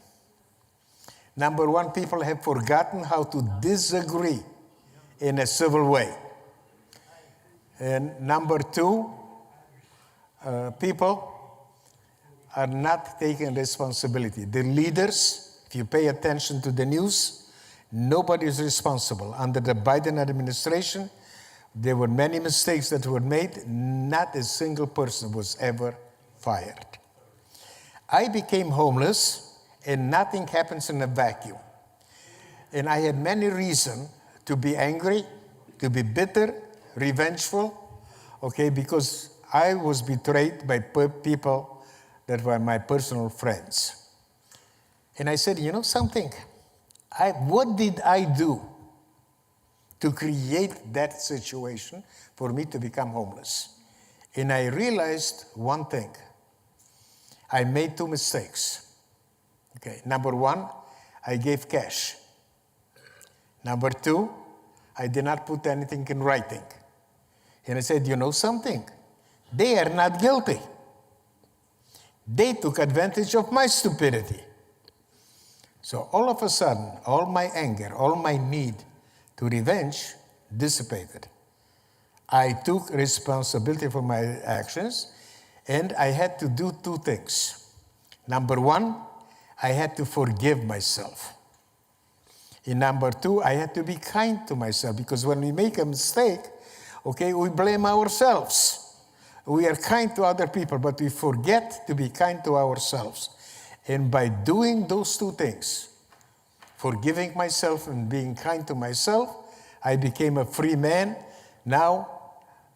Number one, people have forgotten how to disagree in a civil way. And number two, people are not taking responsibility. The leaders, if you pay attention to the news, nobody is responsible. Under the Biden administration, there were many mistakes that were made. Not a single person was ever fired. I became homeless, and nothing happens in a vacuum. And I had many reasons to be angry, to be bitter, revengeful, okay, because I was betrayed by people that were my personal friends. And I said, you know something? What did I do to create that situation for me to become homeless? And I realized one thing. I made two mistakes. Okay, number one, I gave cash. Number two, I did not put anything in writing. And I said, you know something? They are not guilty. They took advantage of my stupidity. So all of a sudden, all my anger, all my need to revenge dissipated. I took responsibility for my actions, and I had to do two things. Number one, I had to forgive myself. And number two, I had to be kind to myself, because when we make a mistake, okay, we blame ourselves. We are kind to other people, but we forget to be kind to ourselves. And by doing those two things, forgiving myself and being kind to myself, I became a free man. Now,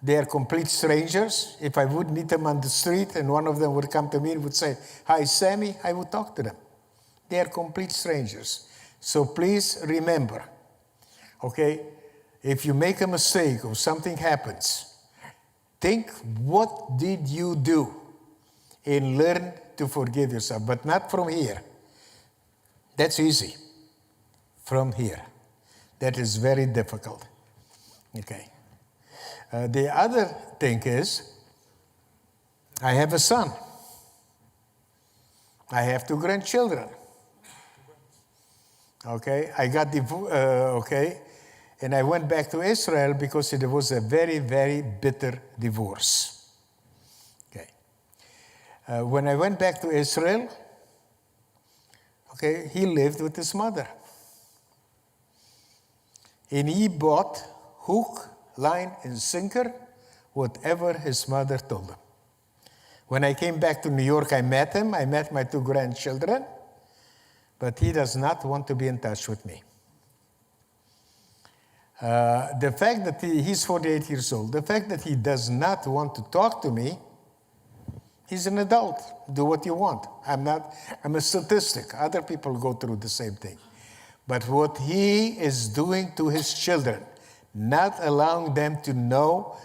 they are complete strangers. If I would meet them on the street and one of them would come to me and would say, "Hi, Sami," I would talk to them. They are complete strangers. So please remember, okay, if you make a mistake or something happens, think, what did you do? And learn to forgive yourself, but not from here. That's easy. From here. That is very difficult. Okay. The other thing is, I have a son. I have 2 grandchildren. Okay, I got okay, and I went back to Israel because it was a very, very bitter divorce. Okay, when I went back to Israel, okay, he lived with his mother, and he bought hook, line, and sinker, whatever his mother told him. When I came back to New York, I met him. I met my 2 grandchildren, but he does not want to be in touch with me. The fact that he's 48 years old, the fact that he does not want to talk to me, he's an adult. Do what you want. I'm a statistic. Other people go through the same thing. But what he is doing to his children, not allowing them to know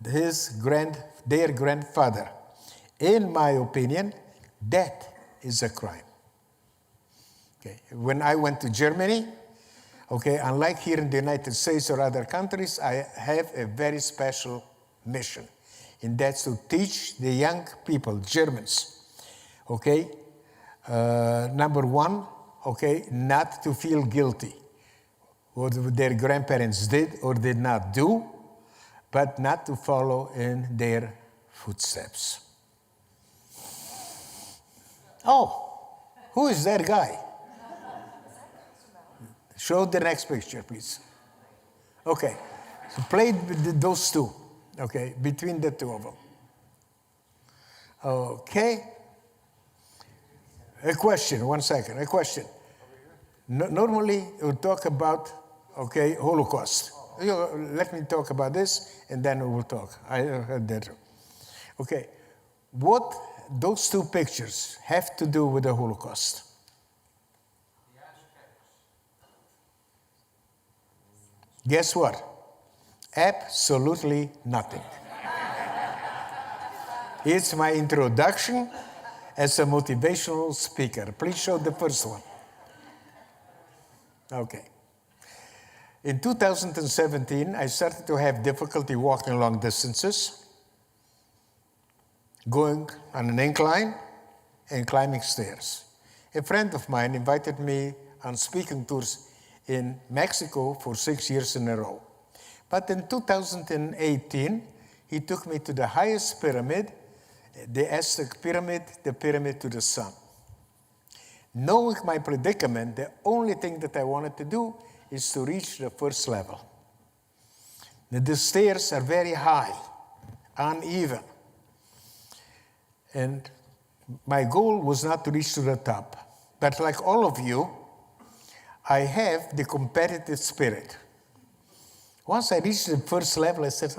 their grandfather, in my opinion, that is a crime. Okay. When I went to Germany, okay, unlike here in the United States or other countries, I have a very special mission, and that's to teach the young people, Germans, okay, number one, okay, not to feel guilty what their grandparents did or did not do, but not to follow in their footsteps. Oh, who is that guy? Show the next picture, please. Okay, so play those 2, okay, between the 2 of them. Okay. A question, 1 second, a question. Normally, we talk about, okay, Holocaust. Let me talk about this, and then we will talk. I heard that. Okay, what those 2 pictures have to do with the Holocaust? Guess what? Absolutely nothing. It's my introduction as a motivational speaker. Please show the first one. Okay. In 2017, I started to have difficulty walking long distances, going on an incline and climbing stairs. A friend of mine invited me on speaking tours in Mexico for 6 years in a row. But in 2018, he took me to the highest pyramid, the Aztec pyramid, the pyramid to the sun. Knowing my predicament, the only thing that I wanted to do is to reach the first level. The stairs are very high, uneven. And my goal was not to reach to the top. But like all of you, I have the competitive spirit. Once I reached the first level, I said,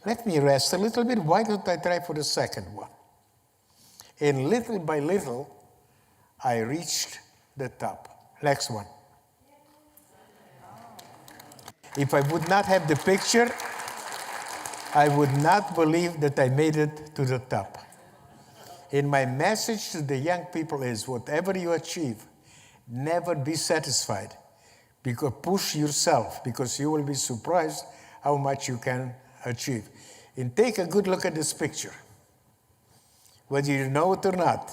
let me rest a little bit. Why don't I try for the second one? And little by little, I reached the top. Next one. If I would not have the picture, I would not believe that I made it to the top. And my message to the young people is, whatever you achieve, never be satisfied. Because push yourself, because you will be surprised how much you can achieve. And take a good look at this picture. Whether you know it or not,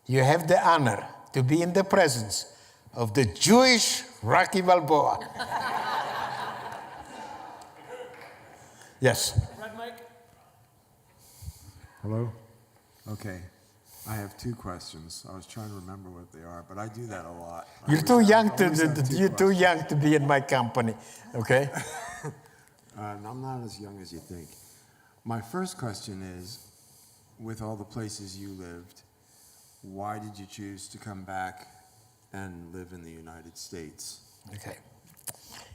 you have the honor to be in the presence of the Jewish Rocky Balboa. Yes. Red mic. Hello? Okay. I have 2 questions. I was trying to remember what they are, but I do that a lot. You're too young to be in my company, okay? I'm not as young as you think. My first question is, with all the places you lived, why did you choose to come back and live in the United States? Okay.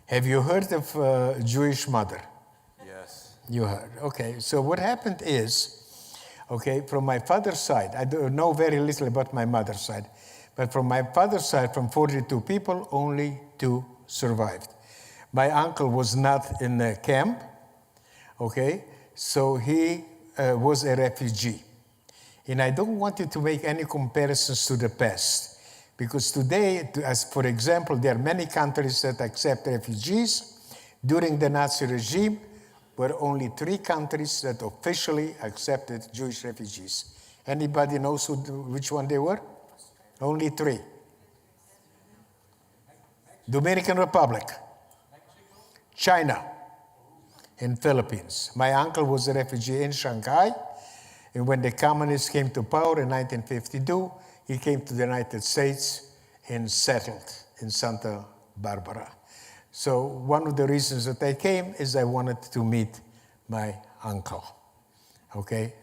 Have you heard of Jewish mother? Yes. You heard. Okay. So what happened is, okay, from my father's side, I don't know very little about my mother's side, but from my father's side, from 42 people, only 2 survived. My uncle was not in a camp, okay, so he was a refugee. And I don't want you to make any comparisons to the past, because today, as for example, there are many countries that accept refugees. During the Nazi regime, were only 3 countries that officially accepted Jewish refugees. Anybody knows which one they were? Only 3. Dominican Republic, China, and Philippines. My uncle was a refugee in Shanghai, and when the communists came to power in 1952, he came to the United States and settled in Santa Barbara. So one of the reasons that I came is I wanted to meet my uncle. Okay?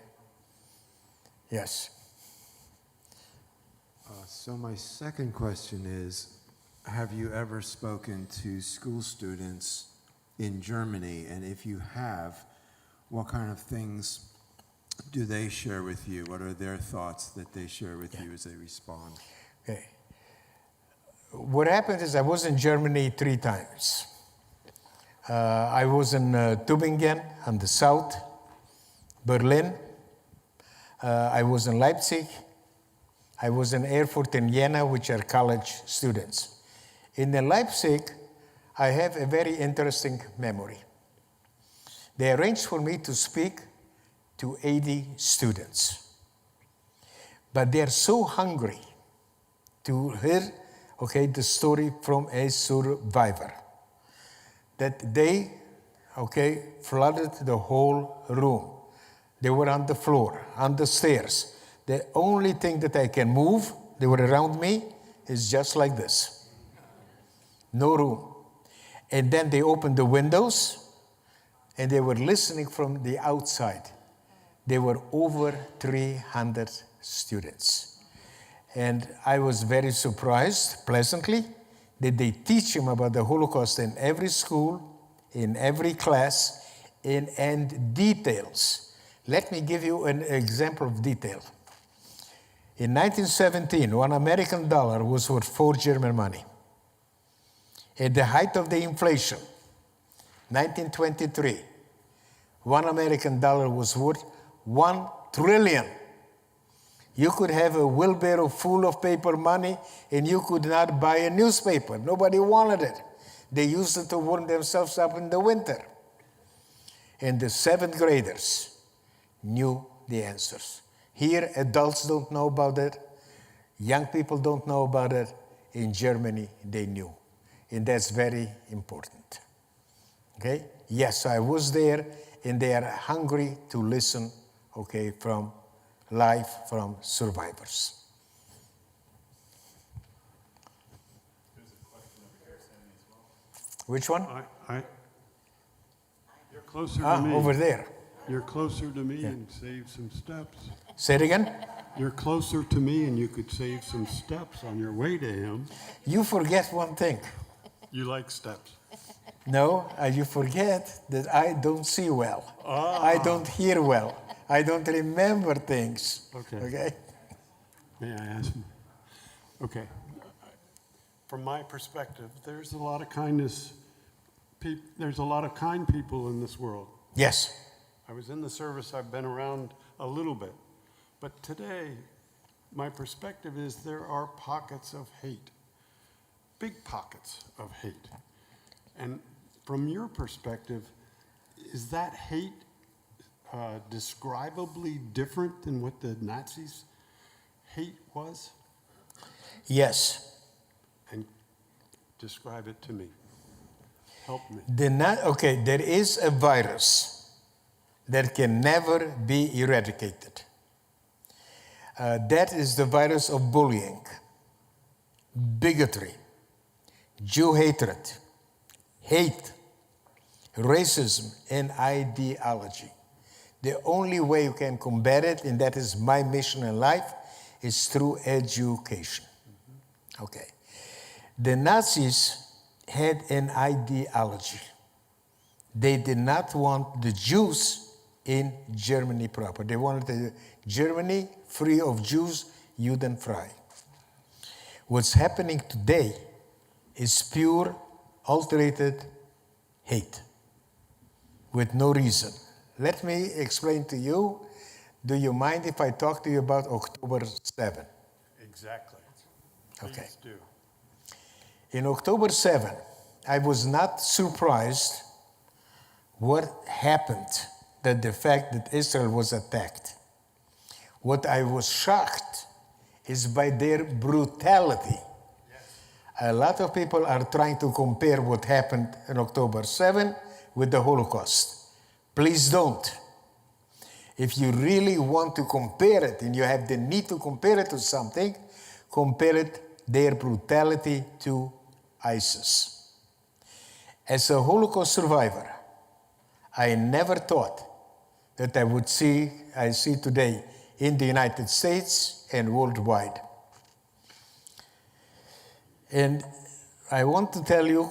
Yes. So my second question is, have you ever spoken to school students in Germany? And if you have, what kind of things do they share with you? What are their thoughts that they share with you as they respond? Okay. What happened is I was in Germany 3 times. I was in Tübingen on the south, Berlin. I was in Leipzig. I was in Erfurt and Jena, which are college students. In Leipzig, I have a very interesting memory. They arranged for me to speak to 80 students. But they're so hungry to hear, the story from a survivor that they, flooded the whole room. They were on the floor, on the stairs. The only thing that I can move, they were around me, is just like this. No room. And then they opened the windows, and they were listening from the outside. There were over 300 students. And I was very surprised, pleasantly, that they teach them about the Holocaust in every school, in every class, and details. Let me give you an example of detail. In 1917, $1 American was worth 4 German money. At the height of the inflation, 1923, $1 American was worth 1 trillion. You could have a wheelbarrow full of paper money and you could not buy a newspaper. Nobody wanted it. They used it to warm themselves up in the winter. And the 7th graders knew the answers. Here, adults don't know about it. Young people don't know about it. In Germany, they knew. And that's very important. Okay? Yes, I was there, and they are hungry to listen, from life from survivors. There's a question over here, Sami, as well. Which one? You're closer to me. Over there. You're closer to me and save some steps. Say it again? You're closer to me and you could save some steps on your way to him. You forget one thing. You like steps. No, you forget that I don't see well. I don't hear well. I don't remember things. Okay? May I ask? Okay. From my perspective, there's a lot of kindness. There's a lot of kind people in this world. Yes. I was in the service. I've been around a little bit. But today, my perspective is there are pockets of hate. Big pockets of hate. And from your perspective, is that hate describably different than what the Nazis' hate was? Yes. And describe it to me. Help me. There is a virus that can never be eradicated. That is the virus of bullying, bigotry, Jew hatred, hate, racism, and ideology. The only way you can combat it, and that is my mission in life, is through education. Okay. The Nazis had an ideology. They did not want the Jews in Germany proper. They wanted Germany free of Jews, Judenfrei. What's happening today is pure, alterated hate with no reason. Let me explain to you. Do you mind if I talk to you about October 7? Exactly. Okay. Please do. In October 7, I was not surprised what happened, that the fact that Israel was attacked. What I was shocked is by their brutality. A lot of people are trying to compare what happened on October 7 with the Holocaust. Please don't. If you really want to compare it and you have the need to compare it to something, compare it their brutality to ISIS. As a Holocaust survivor, I never thought that I see today in the United States and worldwide. And I want to tell you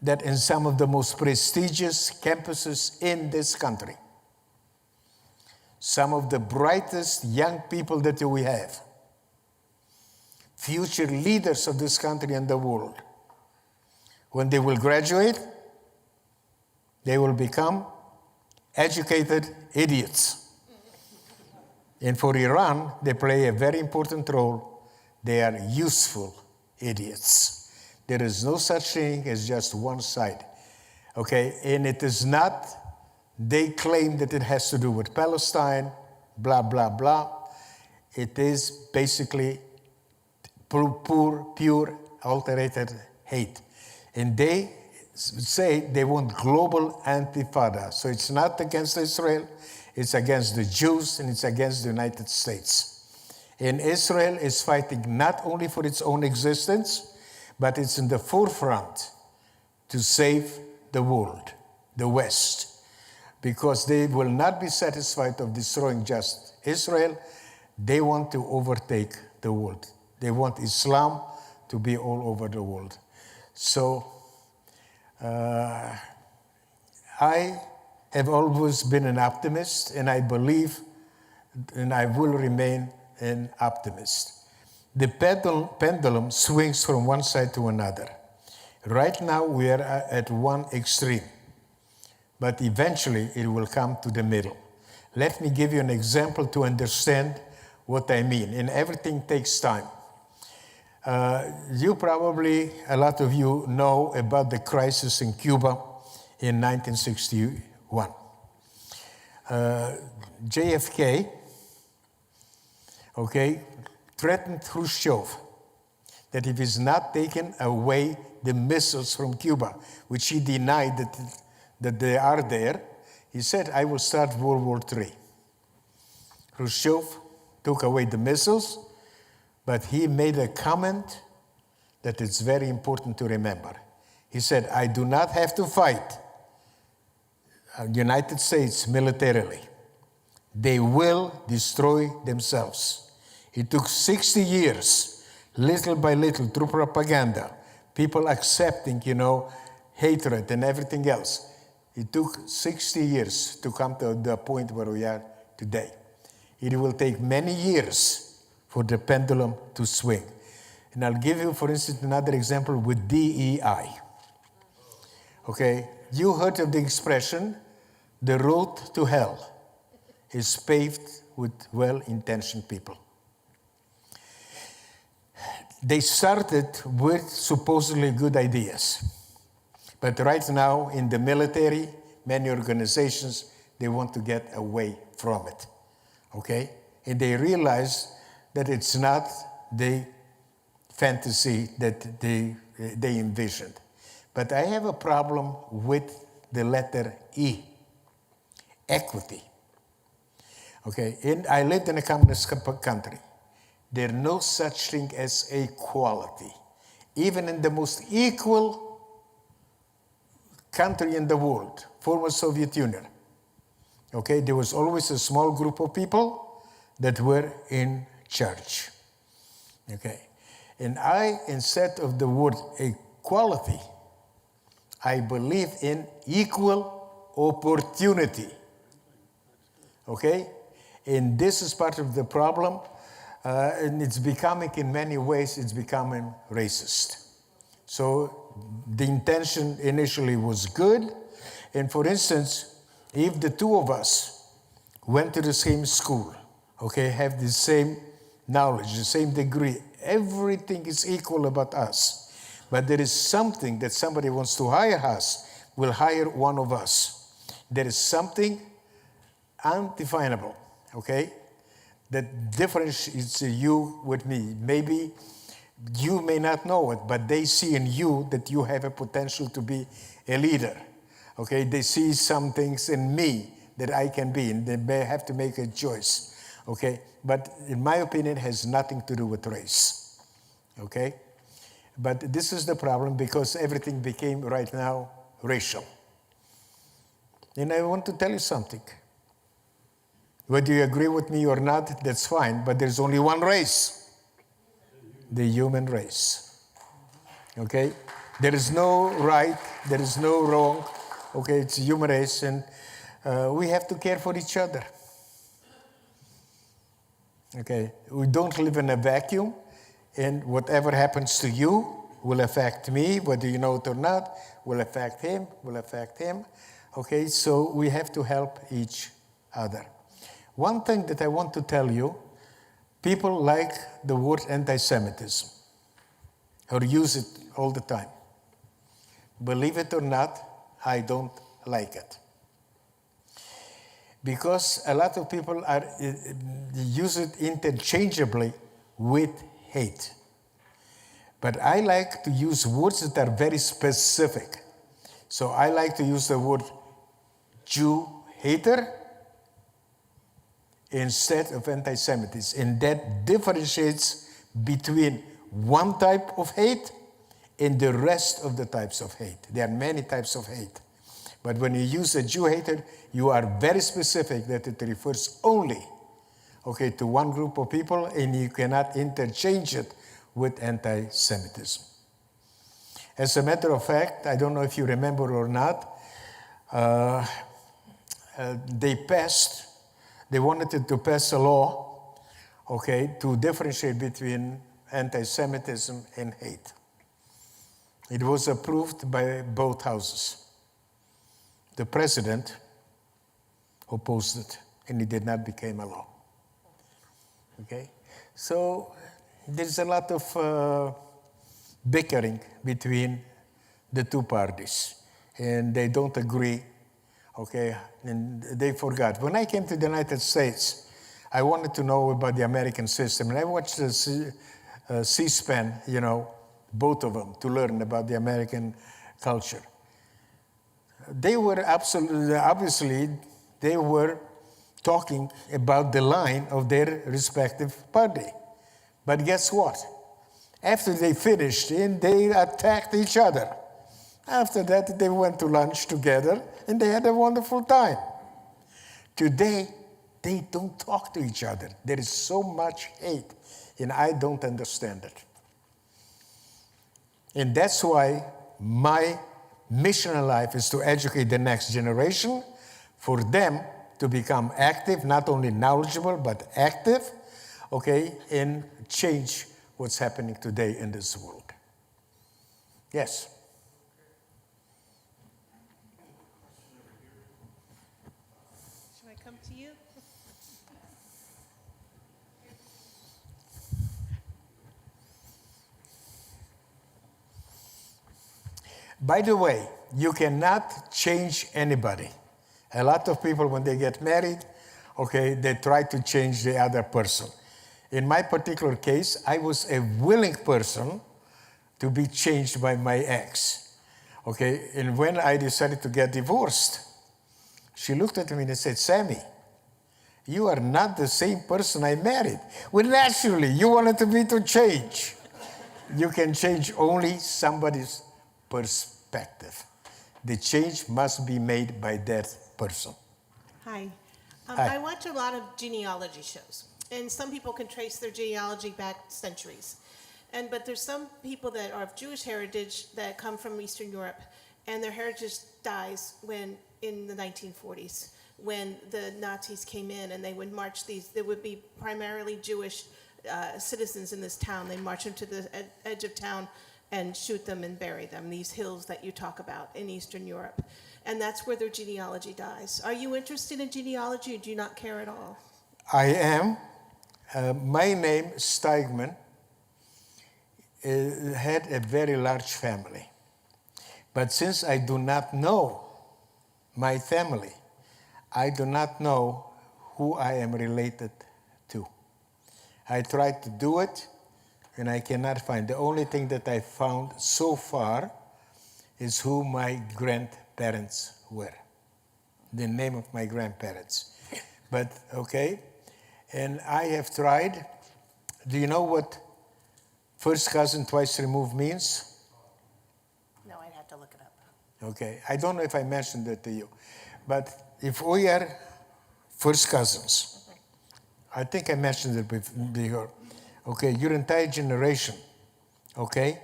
that in some of the most prestigious campuses in this country, some of the brightest young people that we have, future leaders of this country and the world, when they will graduate, they will become educated idiots. And for Iran, they play a very important role. They are useful idiots. There is no such thing as just one side. Okay, and it is not, they claim that it has to do with Palestine, blah, blah, blah. It is basically pure, alterated hate. And they say they want global antifada. So it's not against Israel, it's against the Jews, and it's against the United States. And Israel is fighting not only for its own existence, but it's in the forefront to save the world, the West, because they will not be satisfied of destroying just Israel. They want to overtake the world. They want Islam to be all over the world. So I have always been an optimist, and I believe, and I will remain an optimist. The pendulum swings from one side to another. Right now, we are at one extreme, but eventually it will come to the middle. Let me give you an example to understand what I mean, and everything takes time. You probably, a lot of you know about the crisis in Cuba in 1961. JFK, threatened Khrushchev that if he's not taken away the missiles from Cuba, which he denied that they are there, he said, I will start World War III. Khrushchev took away the missiles, but he made a comment that it's very important to remember. He said, I do not have to fight the United States militarily. They will destroy themselves. It took 60 years, little by little, through propaganda, people accepting, hatred and everything else. It took 60 years to come to the point where we are today. It will take many years for the pendulum to swing. And I'll give you, for instance, another example with DEI. You heard of the expression, the road to hell is paved with well-intentioned people. They started with supposedly good ideas. But right now, in the military, many organizations, they want to get away from it. And they realize that it's not the fantasy that they envisioned. But I have a problem with the letter E, equity. And I lived in a communist country. There's no such thing as equality. Even in the most equal country in the world, former Soviet Union, there was always a small group of people that were in charge. And I, instead of the word equality, I believe in equal opportunity. And this is part of the problem. And it's becoming, in many ways, it's becoming racist. So the intention initially was good. And for instance, if the two of us went to the same school, have the same knowledge, the same degree, everything is equal about us. But there is something that somebody wants to hire us, will hire one of us. There is something undefinable, that differentiates you with me. Maybe you may not know it, but they see in you that you have a potential to be a leader. Okay, they see some things in me that I can be, and they may have to make a choice. Okay, but in my opinion, it has nothing to do with race. Okay, but this is the problem because everything became right now racial. And I want to tell you something. Whether you agree with me or not, that's fine, but there's only one race, the human race. Okay? There is no right, there is no wrong. Okay, it's a human race, and we have to care for each other. Okay? We don't live in a vacuum, and whatever happens to you will affect me, whether you know it or not, will affect him, will affect him. Okay, so we have to help each other. One thing that I want to tell you, people like the word anti-Semitism, or use it all the time. Believe it or not, I don't like it. Because a lot of people use it interchangeably with hate. But I like to use words that are very specific. So I like to use the word Jew hater instead of anti-Semitism. And that differentiates between one type of hate and the rest of the types of hate. There are many types of hate. But when you use a Jew hater, you are very specific that it refers only, okay, to one group of people, and you cannot interchange it with anti-Semitism. As a matter of fact, I don't know if you remember or not, they wanted to pass a law, okay, to differentiate between anti-Semitism and hate. It was approved by both houses. The president opposed it, and it did not become a law. Okay? So there's a lot of bickering between the two parties, and they don't agree. Okay, and they forgot. When I came to the United States, I wanted to know about the American system, and I watched the C-SPAN, you know, both of them, to learn about the American culture. They were obviously, they were talking about the line of their respective party. But guess what? After they finished, they attacked each other. After that, they went to lunch together, and they had a wonderful time. Today, they don't talk to each other. There is so much hate, and I don't understand it. And that's why my mission in life is to educate the next generation, for them to become active, not only knowledgeable, but active, okay, and change what's happening today in this world. Yes? Should I come to you? By the way, you cannot change anybody. A lot of people, when they get married, okay, they try to change the other person. In my particular case, I was a willing person to be changed by my ex. Okay, and when I decided to get divorced, she looked at me and said, "Sami, you are not the same person I married." Well, naturally, you wanted me to change. You can change only somebody's perspective. The change must be made by that person. Hi. Hi. I watch a lot of genealogy shows, and some people can trace their genealogy back centuries. But there's some people that are of Jewish heritage that come from Eastern Europe, and their heritage dies in the 1940s, when the Nazis came in and they would march there would be primarily Jewish citizens in this town. They march them to the edge of town and shoot them and bury them, these hills that you talk about in Eastern Europe. And that's where their genealogy dies. Are you interested in genealogy, or do you not care at all? I am. My name, Steigmann, had a very large family. But since I do not know my family, I do not know who I am related to. I tried to do it, and I cannot find. The only thing that I found so far is who my grandparents were, the name of my grandparents. But, okay, and I have tried. Do you know what first cousin twice removed means? No, I'd have to look it up. Okay, I don't know if I mentioned it to you, but if we are first cousins, I think I mentioned it before. Okay, your entire generation, okay,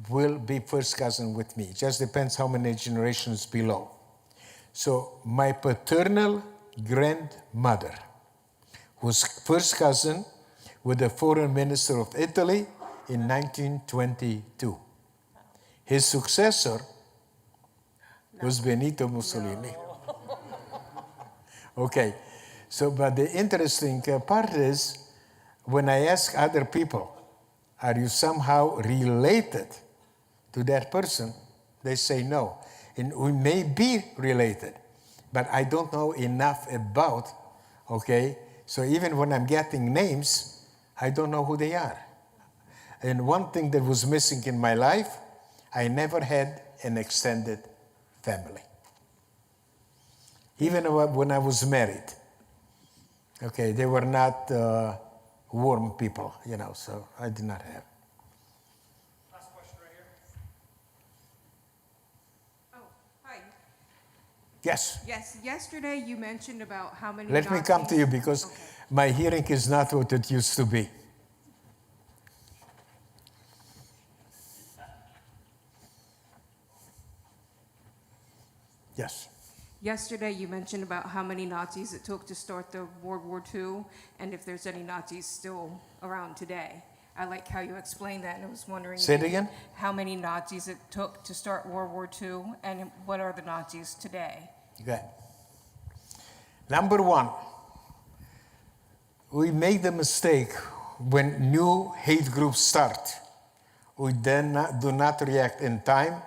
will be first cousin with me. It just depends how many generations below. So my paternal grandmother was first cousin with the foreign minister of Italy in 1922. His successor was Benito Mussolini. Okay, so but the interesting part is when I ask other people, are you somehow related to that person? They say no. And we may be related, but I don't know enough about, okay? So even when I'm getting names, I don't know who they are. And one thing that was missing in my life, I never had an extended family. Even when I was married. Okay, they were not warm people, you know, so I did not have. Last question right here. Oh, hi. Yes. Yes, yesterday you mentioned about how many Let me come to you because Okay. my hearing is not what it used to be. Yes. Yesterday you mentioned about how many Nazis it took to start the World War II, and if there's any Nazis still around today. I like how you explained that, and I was wondering Say it again? how many Nazis it took to start World War II, and what are the Nazis today? Okay. Number one, we make the mistake when new hate groups start. We then do not react in time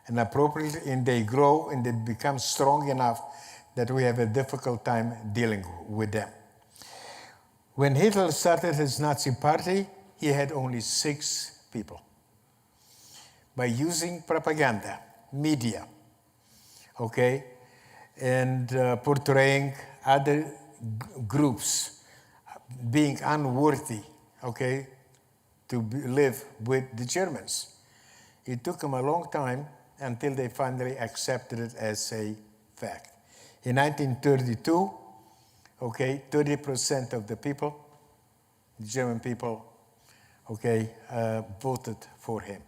and appropriately, and they grow and they become strong enough that we have a difficult time dealing with them. When Hitler started his Nazi party, he had only 6 people. By using propaganda, media, okay, and portraying other groups being unworthy, okay, to live with the Germans. It took them a long time until they finally accepted it as a fact. In 1932, okay, 30% of the people, the German people, okay, voted for him.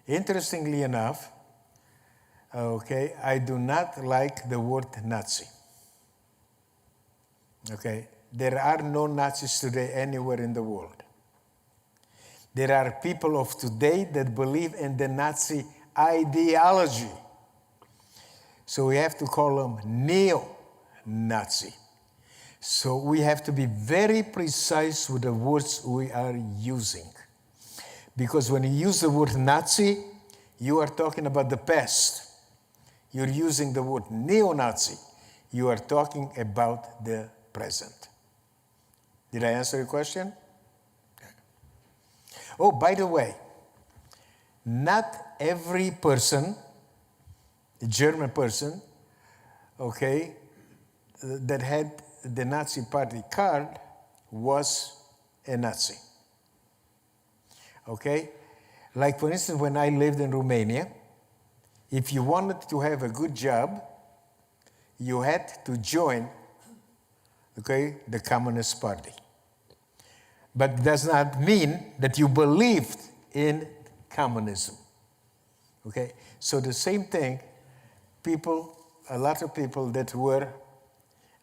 Interestingly enough, okay, I do not like the word Nazi. Okay, there are no Nazis today anywhere in the world. There are people of today that believe in the Nazi ideology. So we have to call them neo-Nazi. So we have to be very precise with the words we are using. Because when you use the word Nazi, you are talking about the past. You're using the word neo-Nazi. You are talking about the present. Did I answer your question? Oh, by the way, not every person, a German person, okay, that had the Nazi party card was a Nazi. Okay? Like, for instance, when I lived in Romania, if you wanted to have a good job, you had to join, okay, the Communist Party. But it does not mean that you believed in communism. Okay? So the same thing, people, a lot of people that were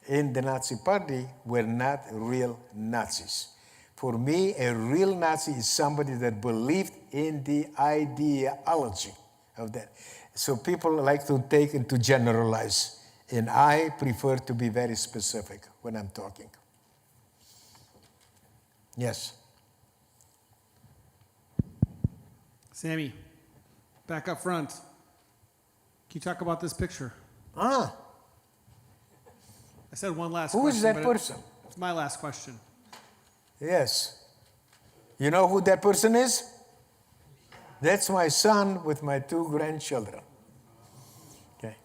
in the Nazi party were not real Nazis. For me, a real Nazi is somebody that believed in the ideology of that. So people like to take and to generalize, and I prefer to be very specific when I'm talking. Yes. Sami, back up front. Can you talk about this picture? Ah. I said one last Who question. is that but person? It's my last question. Yes. You know who that person is? That's my son with my 2 grandchildren. Okay.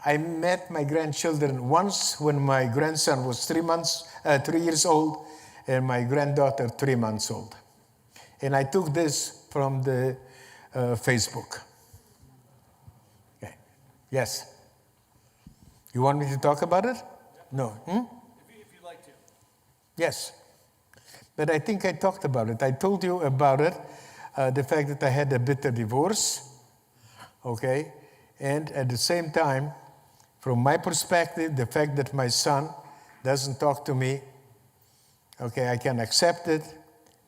I met my grandchildren once when my grandson was 3 years old, and my granddaughter 3 months old. And I took this from the Facebook. Okay. Yes. You want me to talk about it? No. If you'd like to. Yes. But I think I talked about it. I told you about it, the fact that I had a bitter divorce, okay? And at the same time, from my perspective, the fact that my son doesn't talk to me, okay, I can accept it,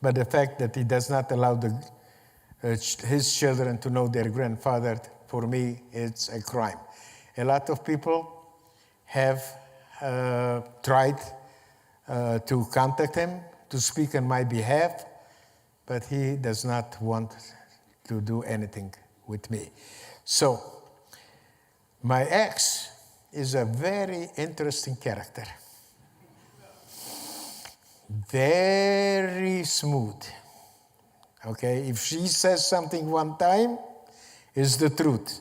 but the fact that he does not allow his children to know their grandfather, for me, it's a crime. A lot of people have tried to contact him, to speak on my behalf, but he does not want to do anything with me. So, my ex is a very interesting character. Very smooth. Okay, if she says something one time, it's the truth.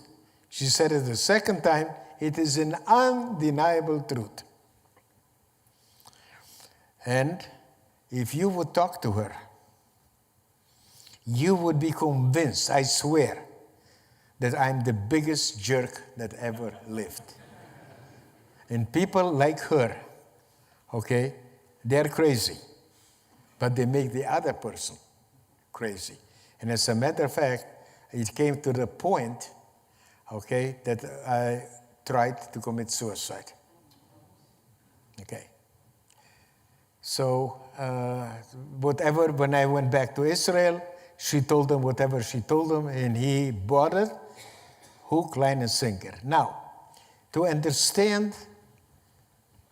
She said it the second time, it is an undeniable truth. And if you would talk to her, you would be convinced, I swear, that I'm the biggest jerk that ever lived. And people like her, okay, they're crazy, but they make the other person crazy. And as a matter of fact, it came to the point, okay, that I tried to commit suicide. Okay. So, whatever, when I went back to Israel, she told him whatever she told him, and he bought it, hook, line, and sinker. Now, to understand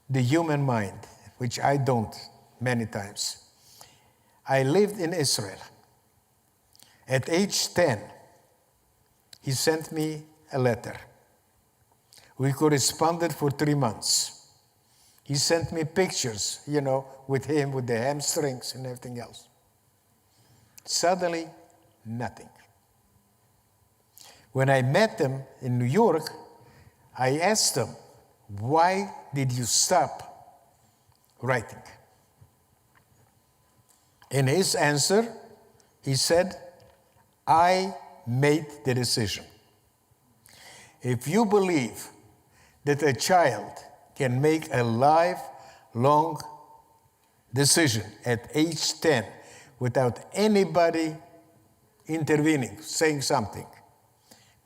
the human mind, which I don't many times, I lived in Israel. At age 10, he sent me a letter. We corresponded for 3 months. He sent me pictures, with him, with the hamstrings and everything else. Suddenly, nothing. When I met him in New York, I asked him, why did you stop writing? In his answer, he said, I made the decision. If you believe that a child can make a lifelong decision at age 10 without anybody intervening, saying something,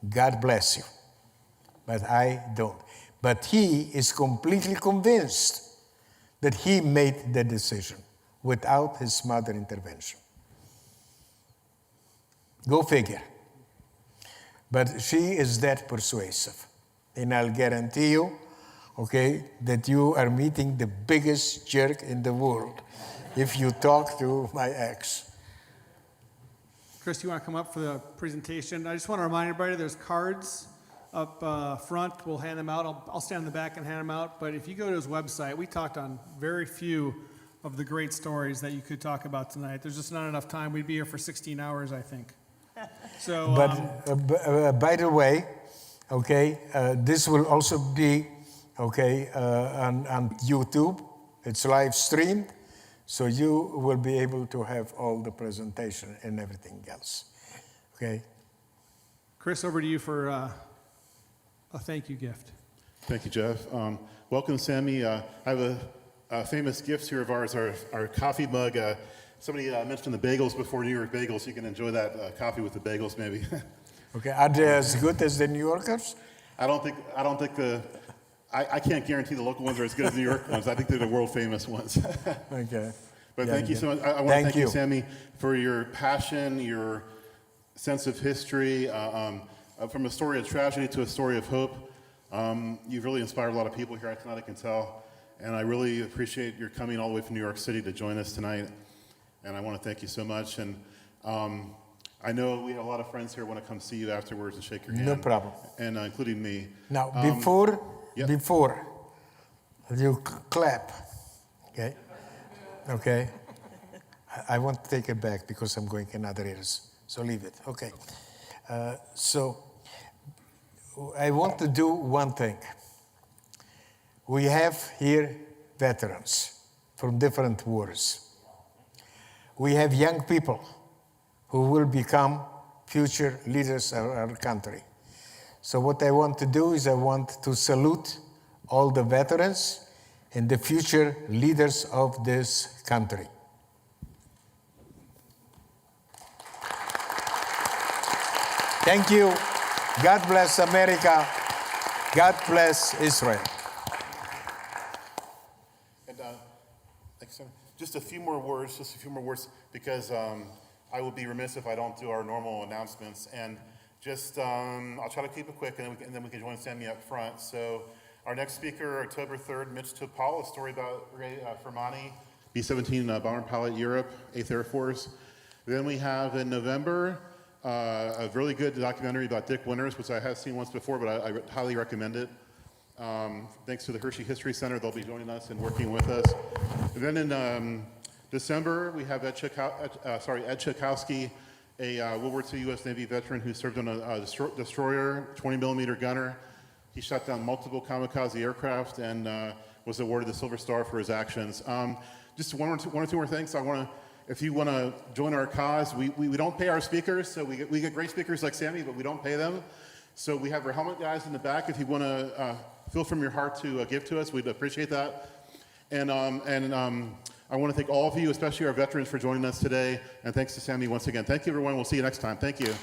God bless you. But I don't. But he is completely convinced that he made the decision without his mother intervention. Go figure. But she is that persuasive. And I'll guarantee you, okay, that you are meeting the biggest jerk in the world if you talk to my ex. Chris, you want to come up for the presentation? I just want to remind everybody there's cards up front. We'll hand them out. I'll stand in the back and hand them out. But if you go to his website, we talked on very few of the great stories that you could talk about tonight. There's just not enough time. We'd be here for 16 hours, I think. So, but by the way, okay, this will also be, okay, on YouTube. It's live streamed, so you will be able to have all the presentation and everything else. Okay. Chris, over to you for a thank you gift. Thank you, Jeff. Welcome, Sami. I have a famous gift here of ours, our coffee mug. Somebody mentioned the bagels before, New York bagels. You can enjoy that coffee with the bagels, maybe. Okay, are they as good as the New Yorkers? I don't think I can't guarantee the local ones are as good as the New York ones. I think they're the world famous ones. Okay. But thank you so much. I want to thank you, Sami, for your passion, your sense of history, from a story of tragedy to a story of hope. You've really inspired a lot of people here tonight, I can tell. And I really appreciate your coming all the way from New York City to join us tonight. And I want to thank you so much. And I know we have a lot of friends here who want to come see you afterwards and shake your hand. No problem. And including me. Now, before you clap, okay? I want to take it back because I'm going in other areas. So leave it. Okay. So I want to do one thing. We have here veterans from different wars. We have young people who will become future leaders of our country. So what I want to do is I want to salute all the veterans and the future leaders of this country. Thank you. God bless America. God bless Israel. And thanks, Sam. Just a few more words, because I will be remiss if I don't do our normal announcements. And just, I'll try to keep it quick, and then we can join Sami up front. So our next speaker, October 3rd, Mitch Topal, a story about Ray Fermani, B-17 bomber pilot, Europe, 8th Air Force. Then we have in November, a really good documentary about Dick Winters, which I have seen once before, but I highly recommend it. Thanks to the Hershey History Center, they'll be joining us and working with us. And then in December, we have Ed Chakowski, a World War II U.S. Navy veteran who served on a destroyer, 20-millimeter gunner. He shot down multiple kamikaze aircraft and was awarded the Silver Star for his actions. Just one or two more things. If you want to join our cause, we don't pay our speakers, so we get great speakers like Sami, but we don't pay them. So we have our helmet guys in the back. If you want to feel from your heart to give to us, we'd appreciate that. And I want to thank all of you, especially our veterans, for joining us today. And thanks to Sami once again. Thank you, everyone. We'll see you next time. Thank you.